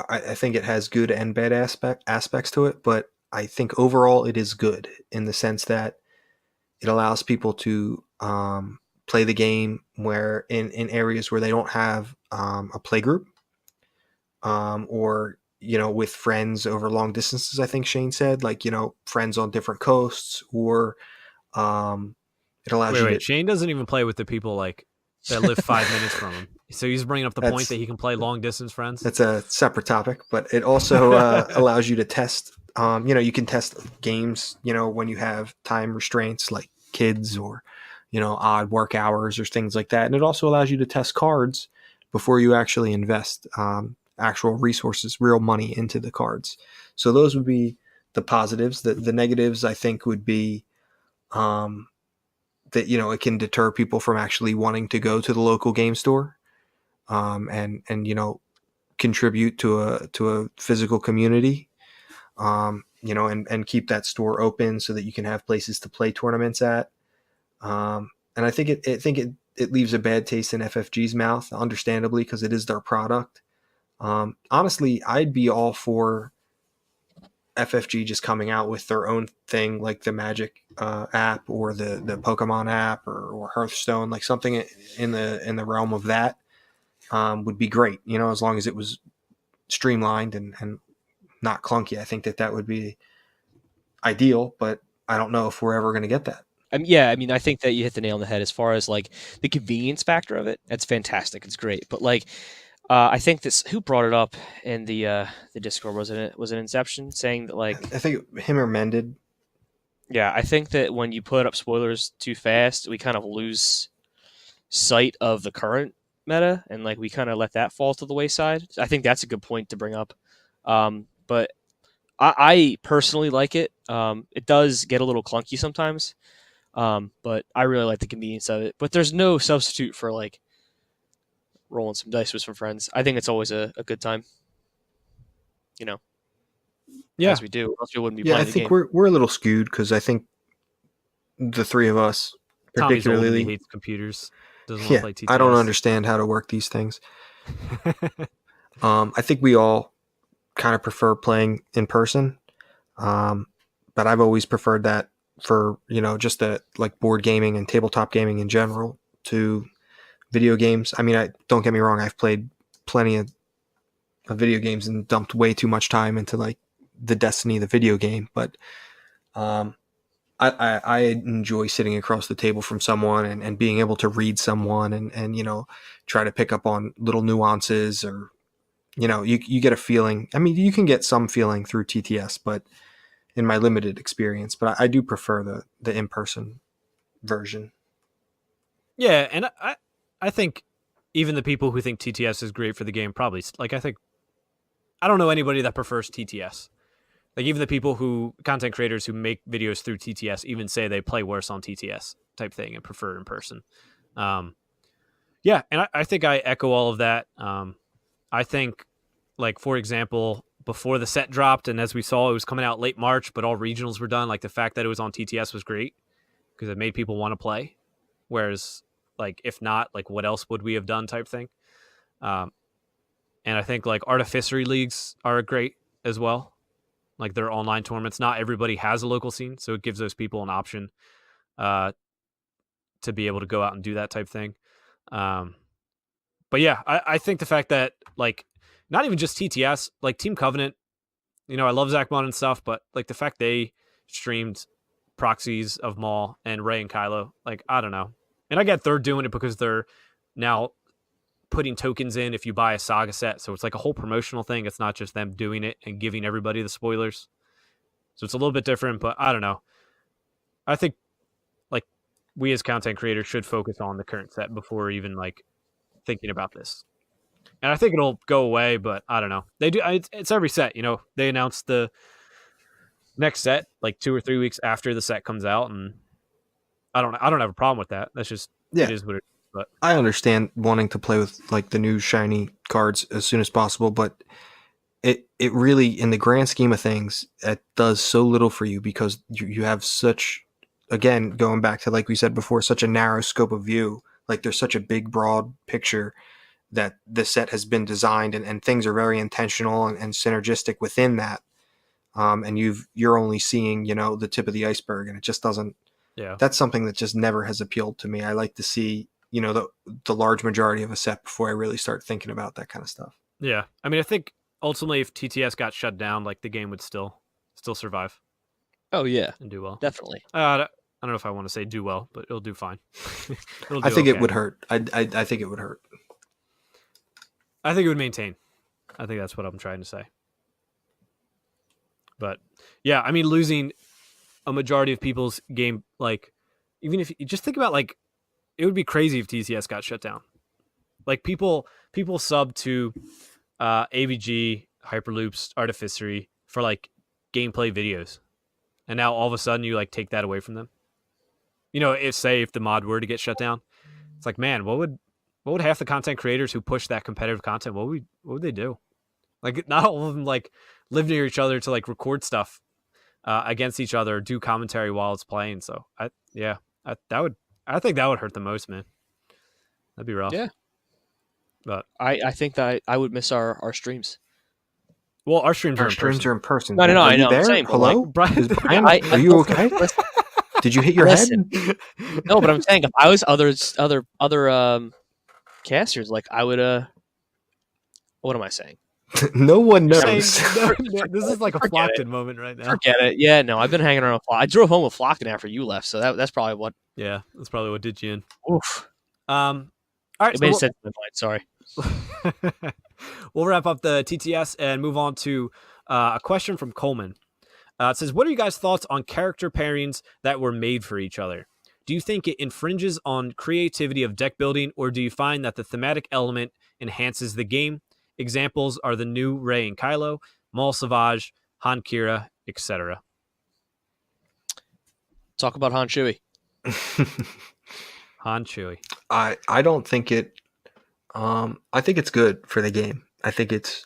I think it has good and bad aspects to it, but I think overall it is good in the sense that it allows people to play the game where in areas where they don't have a play group, or with friends over long distances. I think Shane said, like friends on different coasts, or it allows you. Wait, Shane doesn't even play with the people like that live 5 minutes from him. So he's bringing up the point that he can play long distance friends. That's a separate topic, but it also allows you to test. You can test games. When you have time restraints like kids or odd work hours or things like that, and it also allows you to test cards before you actually invest actual resources, real money into the cards. So those would be the positives. The negatives, I think, would be that it can deter people from actually wanting to go to the local game store and contribute to a physical community. And keep that store open so that you can have places to play tournaments at. And I think it leaves a bad taste in FFG's mouth, understandably, because it is their product. Honestly, I'd be all for FFG just coming out with their own thing, like the Magic app or the Pokemon app or Hearthstone, like something in the realm of that would be great. As long as it was streamlined and not clunky. I think that would be ideal, but I don't know if we're ever going to get that. I think that you hit the nail on the head as far as like the convenience factor of it. That's fantastic. It's great, but like, I think who brought it up in the Discord? Was it Inception saying that like I think him or Mended. Yeah, I think that when you put up spoilers too fast, we kind of lose sight of the current meta, and like we kind of let that fall to the wayside. I think that's a good point to bring up. But I personally like it. It does get a little clunky sometimes, but I really like the convenience of it. But there's no substitute for like rolling some dice with some friends. I think it's always a good time. Yeah, as we do, else we wouldn't be Yeah, playing I the think game. we're a little skewed because I think the three of us, Tommy's old and he particularly, hates computers. Doesn't want to play TTS. I don't understand how to work these things. I think we all kind of prefer playing in person, but I've always preferred that for just the like board gaming and tabletop gaming in general to video games. I mean, I don't get me wrong, I've played plenty of video games and dumped way too much time into like the Destiny, the video game, but I enjoy sitting across the table from someone and being able to read someone and try to pick up on little nuances or you get a feeling. I mean, you can get some feeling through TTS, but in my limited experience, but I do prefer the in-person version. Yeah, and I think even the people who think TTS is great for the game probably like I don't know anybody that prefers TTS. Like even the people content creators who make videos through TTS even say they play worse on TTS type thing and prefer in person. Yeah, and I think I echo all of that. I think, like, for example, before the set dropped, and as we saw, it was coming out late March, but all regionals were done. Like the fact that it was on TTS was great because it made people want to play. Whereas, like, if not, like, what else would we have done type thing? And I think like artificery leagues are great as well. Like they're online tournaments. Not everybody has a local scene, so it gives those people an option to be able to go out and do that type thing. But yeah, I think the fact that like not even just TTS, like Team Covenant, I love Zachmon and stuff, but like the fact they streamed proxies of Maul and Ray and Kylo, like I don't know. And I get they're doing it because they're now putting tokens in if you buy a Saga set. So it's like a whole promotional thing. It's not just them doing it and giving everybody the spoilers. So it's a little bit different, but I don't know. I think like we as content creators should focus on the current set before even like thinking about this. And I think it'll go away, but I don't know. They do. It's every set, they announce the next set like 2 or 3 weeks after the set comes out. And I don't have a problem with that. That's just, It is what it is. But I understand wanting to play with like the new shiny cards as soon as possible, but it really, in the grand scheme of things, it does so little for you because you have such, again, going back to like we said before, such a narrow scope of view. Like there's such a big, broad picture that the set has been designed and things are very intentional and synergistic within that. And you're only seeing, the tip of the iceberg, and it just doesn't. Yeah, that's something that just never has appealed to me. I like to see, the large majority of a set before I really start thinking about that kind of stuff. Yeah. I mean, I think ultimately if TTS got shut down, like the game would still survive. Oh yeah, and do well. Definitely. I don't know if I want to say do well, but it'll do fine. I think it would hurt. I think it would hurt. I think it would maintain. I think that's what I'm trying to say. But yeah, I mean, losing a majority of people's game, like, even if you just think about, like, it would be crazy if TCS got shut down. Like, people sub to AVG, Hyperloops, Artificery for like gameplay videos, and now all of a sudden you like take that away from them. You know, if the mod were to get shut down, it's like, man, what would half the content creators who push that competitive content, what would they do? Like, not all of them like live near each other to like record stuff against each other, do commentary while it's playing. So I think that would hurt the most, man. That'd be rough. Yeah. But I think that I would miss our streams. well, our streams Our streams are in person. No, Are I you know. I'm there? saying, but, Hello, Brian, Is Brian, are you okay? Did you hit your Listen. head? No, but I'm saying if I was other casters, like I would what am I saying? No one knows. This is like a Forget Flockton moment right now. Forget it. Yeah, no, I've been hanging around with I drove home with Flockton after you left, so that's probably what. Yeah, that's probably what did you in. Oof. All right, It made sense in my mind. Sorry. We'll wrap up the TTS and move on to a question from Coleman. It says, what are you guys' thoughts on character pairings that were made for each other? Do you think it infringes on creativity of deck building, or do you find that the thematic element enhances the game? Examples are the new Rey and Kylo, Maul Savage, Han Kira, etc. Talk about Han Chewie. Han Chewie. I don't think it. I think it's good for the game. I think it's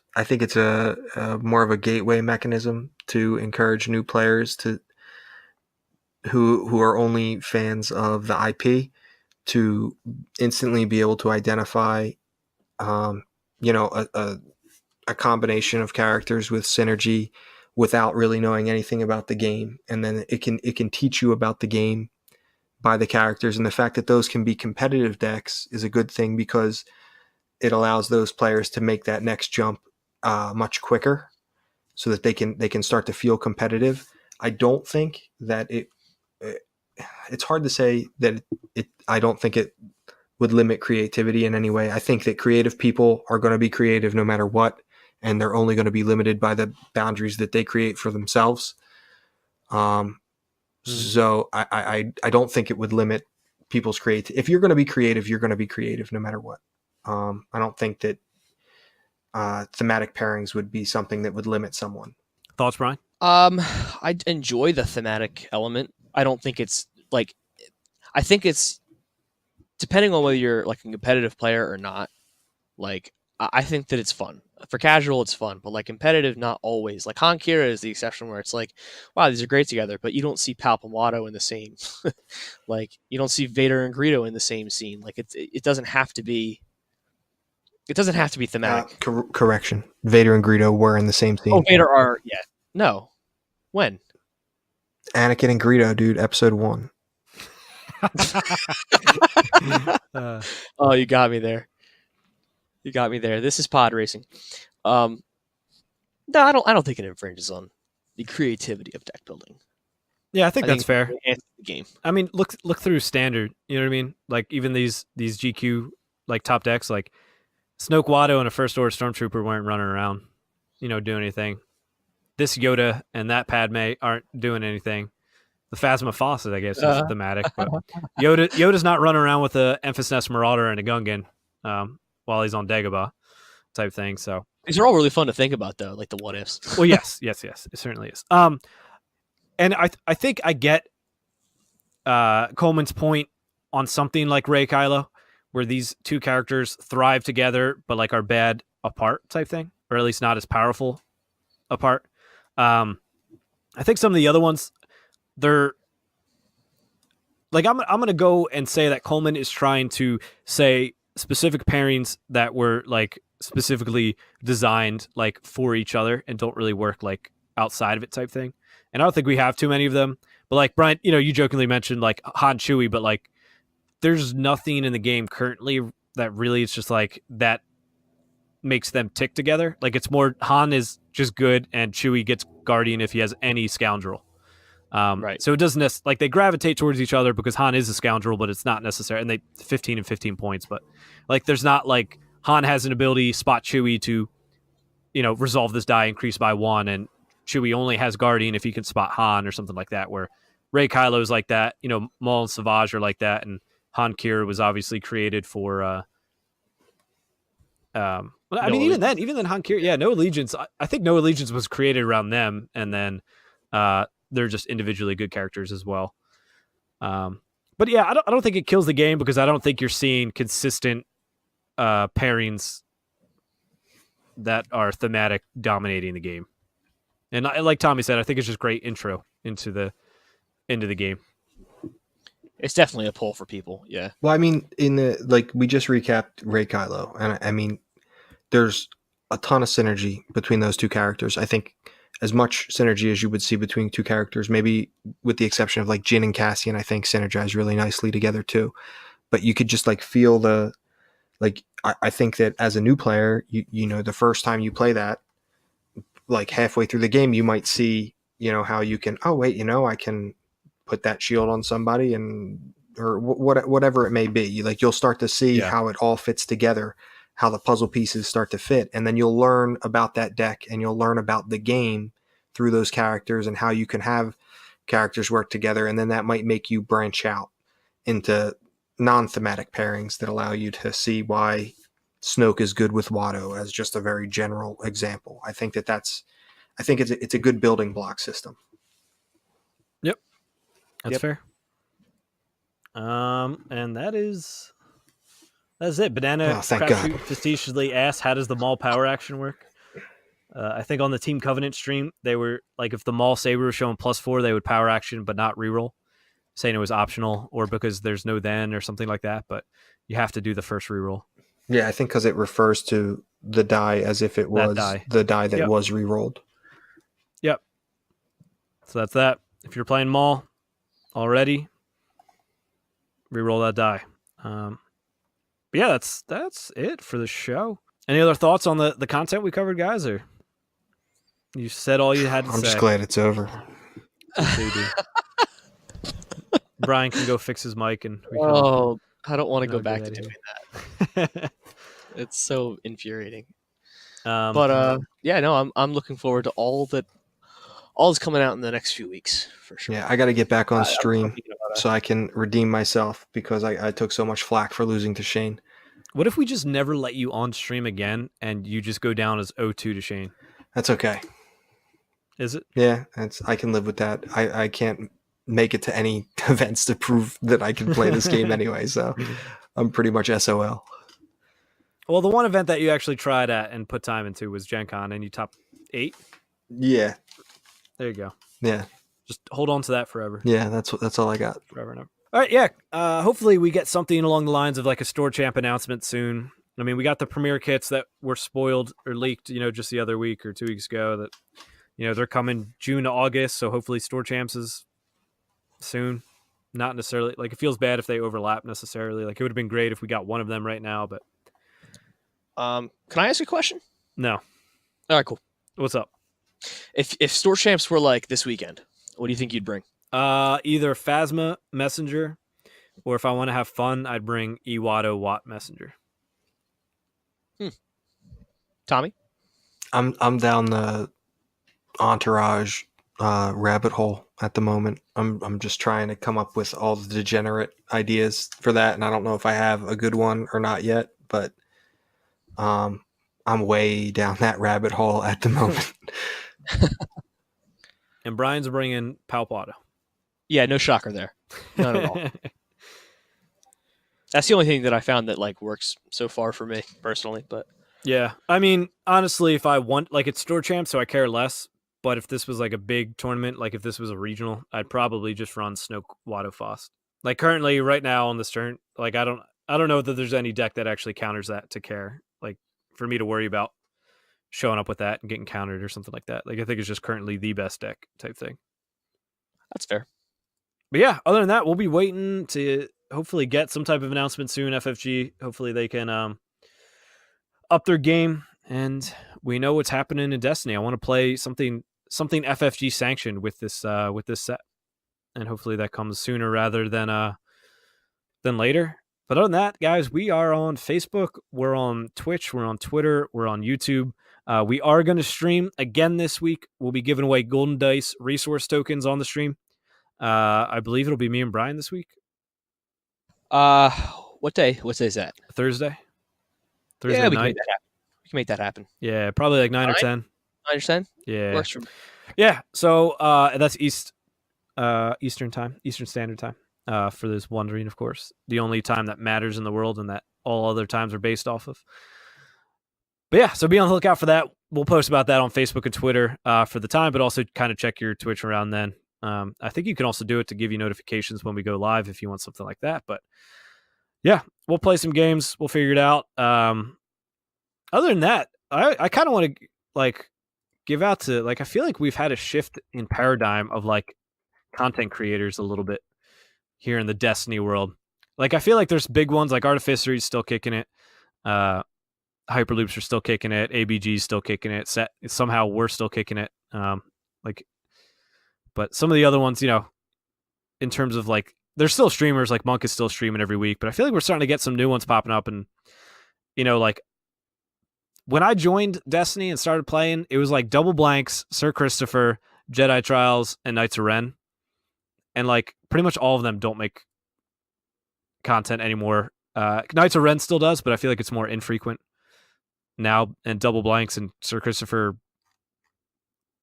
a more of a gateway mechanism to encourage new players who are only fans of the IP to instantly be able to identify, a combination of characters with synergy without really knowing anything about the game, and then it can teach you about the game by the characters. And the fact that those can be competitive decks is a good thing, because it allows those players to make that next jump much quicker, so that they can start to feel competitive. I don't think that it's hard to say that I don't think it would limit creativity in any way. I think that creative people are going to be creative no matter what, and they're only going to be limited by the boundaries that they create for themselves. So I don't think it would limit people's creativity. If you're going to be creative, you're going to be creative no matter what. I don't think that thematic pairings would be something that would limit someone. Thoughts, Brian? I enjoy the thematic element. I don't think it's like. I think it's depending on whether you're like a competitive player or not. Like, I think that it's fun. For casual, it's fun, but like competitive, not always. Like Han Kira is the exception, where it's like, wow, these are great together, but you don't see Palpamato in the same. Like, you don't see Vader and Greedo in the same scene. Like, it doesn't have to be. It doesn't have to be thematic. Correction. Vader and Greedo were in the same scene. Oh, Vader are, yeah. No. When? Anakin and Greedo, dude, episode 1. Oh, you got me there. You got me there. This is pod racing. No, I don't think it infringes on the creativity of deck building. Yeah, I think that's fair. It enhances the game. I mean, look through standard. You know what I mean? Like, even these GQ like top decks, like Snoke Watto and a First Order Stormtrooper weren't running around, doing anything. This Yoda and that Padme aren't doing anything. The Phasma Fawcett, I guess, is thematic, but Yoda's not running around with a Emphas Nest Marauder and a Gungan while he's on Dagobah type thing. So these are all really fun to think about, though, like the what ifs. Well, yes, it certainly is. And I think I get Coleman's point on something like Rey Kylo, where these two characters thrive together, but like are bad apart type thing, or at least not as powerful apart. I think some of the other ones, they're like, I'm going to go and say that Coleman is trying to say specific pairings that were like specifically designed like for each other and don't really work like outside of it type thing. And I don't think we have too many of them, but like Brian, you jokingly mentioned like Han Chewie, but like there's nothing in the game currently that really is just like that makes them tick together. Like, it's more Han is just good and Chewie gets Guardian if he has any scoundrel. Right. So it doesn't like they gravitate towards each other because Han is a scoundrel, but it's not necessary. And they 15 and 15 points, but like there's not like Han has an ability, Spot Chewie, to, resolve this die increase by 1, and Chewie only has Guardian if he can spot Han or something like that, where Rey Kylo's like that, Maul and Savage are like that, and Han Kira was obviously created for even then Han Kira, No Allegiance, I think No Allegiance was created around them, and then they're just individually good characters as well. But yeah, I don't think it kills the game, because I don't think you're seeing consistent pairings that are thematic dominating the game. And like Tommy said, I think it's just great intro into the game. It's definitely a pull for people. Yeah. Well, I mean, we just recapped Rey Kylo, and I mean, there's a ton of synergy between those two characters. I think as much synergy as you would see between two characters, maybe with the exception of like Jin and Cassian, I think synergize really nicely together too. But you could just like feel I think that as a new player, the first time you play that, like halfway through the game, you might see, how you can, I can put that shield on somebody, or whatever it may be. You'll start to see how it all fits together, how the puzzle pieces start to fit. And then you'll learn about that deck, and you'll learn about the game through those characters and how you can have characters work together. And then that might make you branch out into non-thematic pairings that allow you to see why Snoke is good with Watto, as just a very general example. I think it's a good building block system. Yep. That's fair. And that's it. Banana Crapshoot facetiously asked, how does the Maul power action work? I think on the Team Covenant stream, they were like, if the Maul Saber was showing +4, they would power action but not reroll, saying it was optional, or because there's no then or something like that, but you have to do the first reroll. Yeah, I think because it refers to the die as if it was the die that was rerolled. Yep. So that's that. If you're playing Maul already, reroll that die. But yeah, that's it for the show. Any other thoughts on the content we covered, guys? Or you said all you had to say? I'm just glad it's over. Brian can go fix his mic, and we can, I don't want to go back to doing that. It's so infuriating. But I'm looking forward to all that's coming out in the next few weeks for sure. Yeah, I got to get back on stream so I can redeem myself, because I took so much flack for losing to Shane. What if we just never let you on stream again and you just go down as 0-2 to Shane? That's okay. Is it? Yeah, I can live with that. I can't make it to any events to prove that I can play this game anyway, so I'm pretty much SOL. Well, the one event that you actually tried at and put time into was Gen Con, and you top 8? Yeah. There you go. Yeah. Just hold on to that forever. Yeah, that's all I got. Forever and ever. All right, yeah. Hopefully we get something along the lines of like a store champ announcement soon. I mean, we got the premiere kits that were spoiled or leaked, just the other week or 2 weeks ago, that, they're coming June to August. So hopefully store champs is soon. Not necessarily, like, it feels bad if they overlap necessarily. Like, it would have been great if we got one of them right now, but. Can I ask a question? No. All right, cool. What's up? If store champs were like this weekend, what do you think you'd bring? Either Phasma Messenger, or if I want to have fun, I'd bring Iwado Watt Messenger. Tommy? I'm down the Entourage rabbit hole at the moment. I'm just trying to come up with all the degenerate ideas for that, and I don't know if I have a good one or not yet, but I'm way down that rabbit hole at the moment. And Brian's bringing Palpado. Yeah, no shocker there. Not at all. That's the only thing that I found that like works so far for me personally. But yeah, I mean, honestly, if I want, like, it's store champ, so I care less. But if this was like a big tournament, like if this was a regional, I'd probably just run Snoke Watto Fost. Like currently, right now on this turn, like I don't know that there's any deck that actually counters that to care. Like for me to worry about showing up with that and getting countered or something like that. Like I think it's just currently the best deck type thing. That's fair. But yeah, other than that, we'll be waiting to hopefully get some type of announcement soon. FFG, hopefully they can up their game, and we know what's happening in Destiny. I want to play something FFG sanctioned with this set, and hopefully that comes sooner rather than later. But other than that, guys, we are on Facebook, we're on Twitch, we're on Twitter, we're on YouTube. We are going to stream again this week. We'll be giving away Golden Dice resource tokens on the stream. I believe it'll be me and Brian this week. What day? What day is that? Thursday Yeah, we night. can make that happen. Yeah, probably like 9 or 10. 9 or 10? Yeah. Works for me. Yeah. So that's Eastern Standard Time. For those wondering, of course, the only time that matters in the world and that all other times are based off of. But yeah, so be on the lookout for that. We'll post about that on Facebook and Twitter for the time, but also kind of check your Twitch around then. I think you can also do it to give you notifications when we go live if you want something like that. But yeah, we'll play some games. We'll figure it out. Other than that, I kind of want to like give out to like I feel like we've had a shift in paradigm of like content creators a little bit here in the Destiny world. Like I feel like there's big ones like Artificery's still kicking it. Hyperloops are still kicking it. ABG's still kicking it. Somehow we're still kicking it. But some of the other ones, you know, in terms of like, there's still streamers like Monk is still streaming every week, but I feel like we're starting to get some new ones popping up. And, you know, like when I joined Destiny and started playing, it was like Double Blanks, Sir Christopher, Jedi Trials, and Knights of Ren. And like pretty much all of them don't make content anymore. Knights of Ren still does, but I feel like it's more infrequent now. And Double Blanks and Sir Christopher,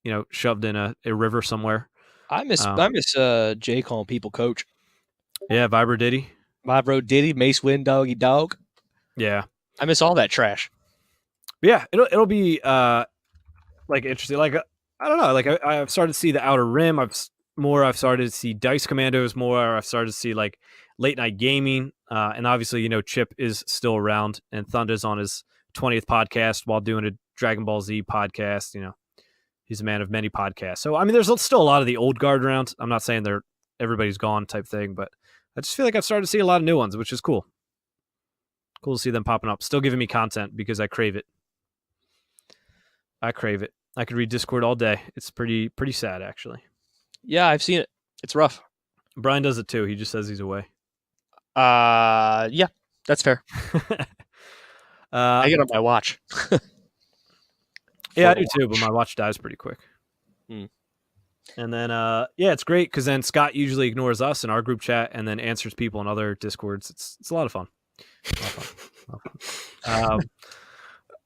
you know, shoved in a river somewhere. I miss Jay calling people coach. Yeah, Vibro Diddy. Vibro Diddy, Mace Wind, Doggy Dog. Yeah. I miss all that trash. But yeah, it'll be like interesting. Like I don't know, like I've started to see the Outer Rim. I've started to see Dice Commandos more. I've started to see like late night gaming. And obviously, you know, Chip is still around and Thunder's on his 20th podcast while doing a Dragon Ball Z podcast. You know, he's a man of many podcasts. So I mean, there's still a lot of the old guard around. I'm not saying everybody's gone type thing, but I just feel like I've started to see a lot of new ones, which is cool. Cool to see them popping up. Still giving me content because I crave it. I crave it. I could read Discord all day. It's pretty sad, actually. Yeah, I've seen it. It's rough. Brian does it too. He just says he's away. Yeah, that's fair. I get on my watch. Yeah, I do too, but my watch dies pretty quick. Mm. And then, yeah, it's great because then Scott usually ignores us in our group chat and then answers people in other Discords. It's a lot of fun.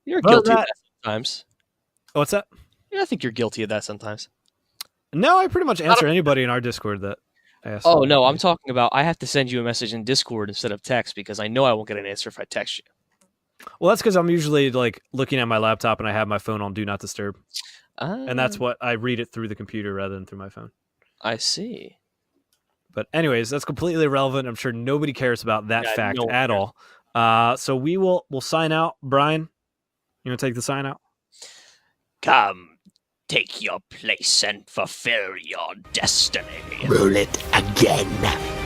You're guilty of that sometimes. What's that? Yeah, I think you're guilty of that sometimes. No, I pretty much answer anybody in our Discord that asks. Oh, no, I'm talking about I have to send you a message in Discord instead of text because I know I won't get an answer if I text you. Well, that's because I'm usually like looking at my laptop and I have my phone on Do Not Disturb. And that's what I read it through the computer rather than through my phone. I see. But anyways, that's completely irrelevant. I'm sure nobody cares about that fact at all. So we'll sign out. Brian, you want to take the sign out? Come, take your place and fulfill your destiny. Roll it again.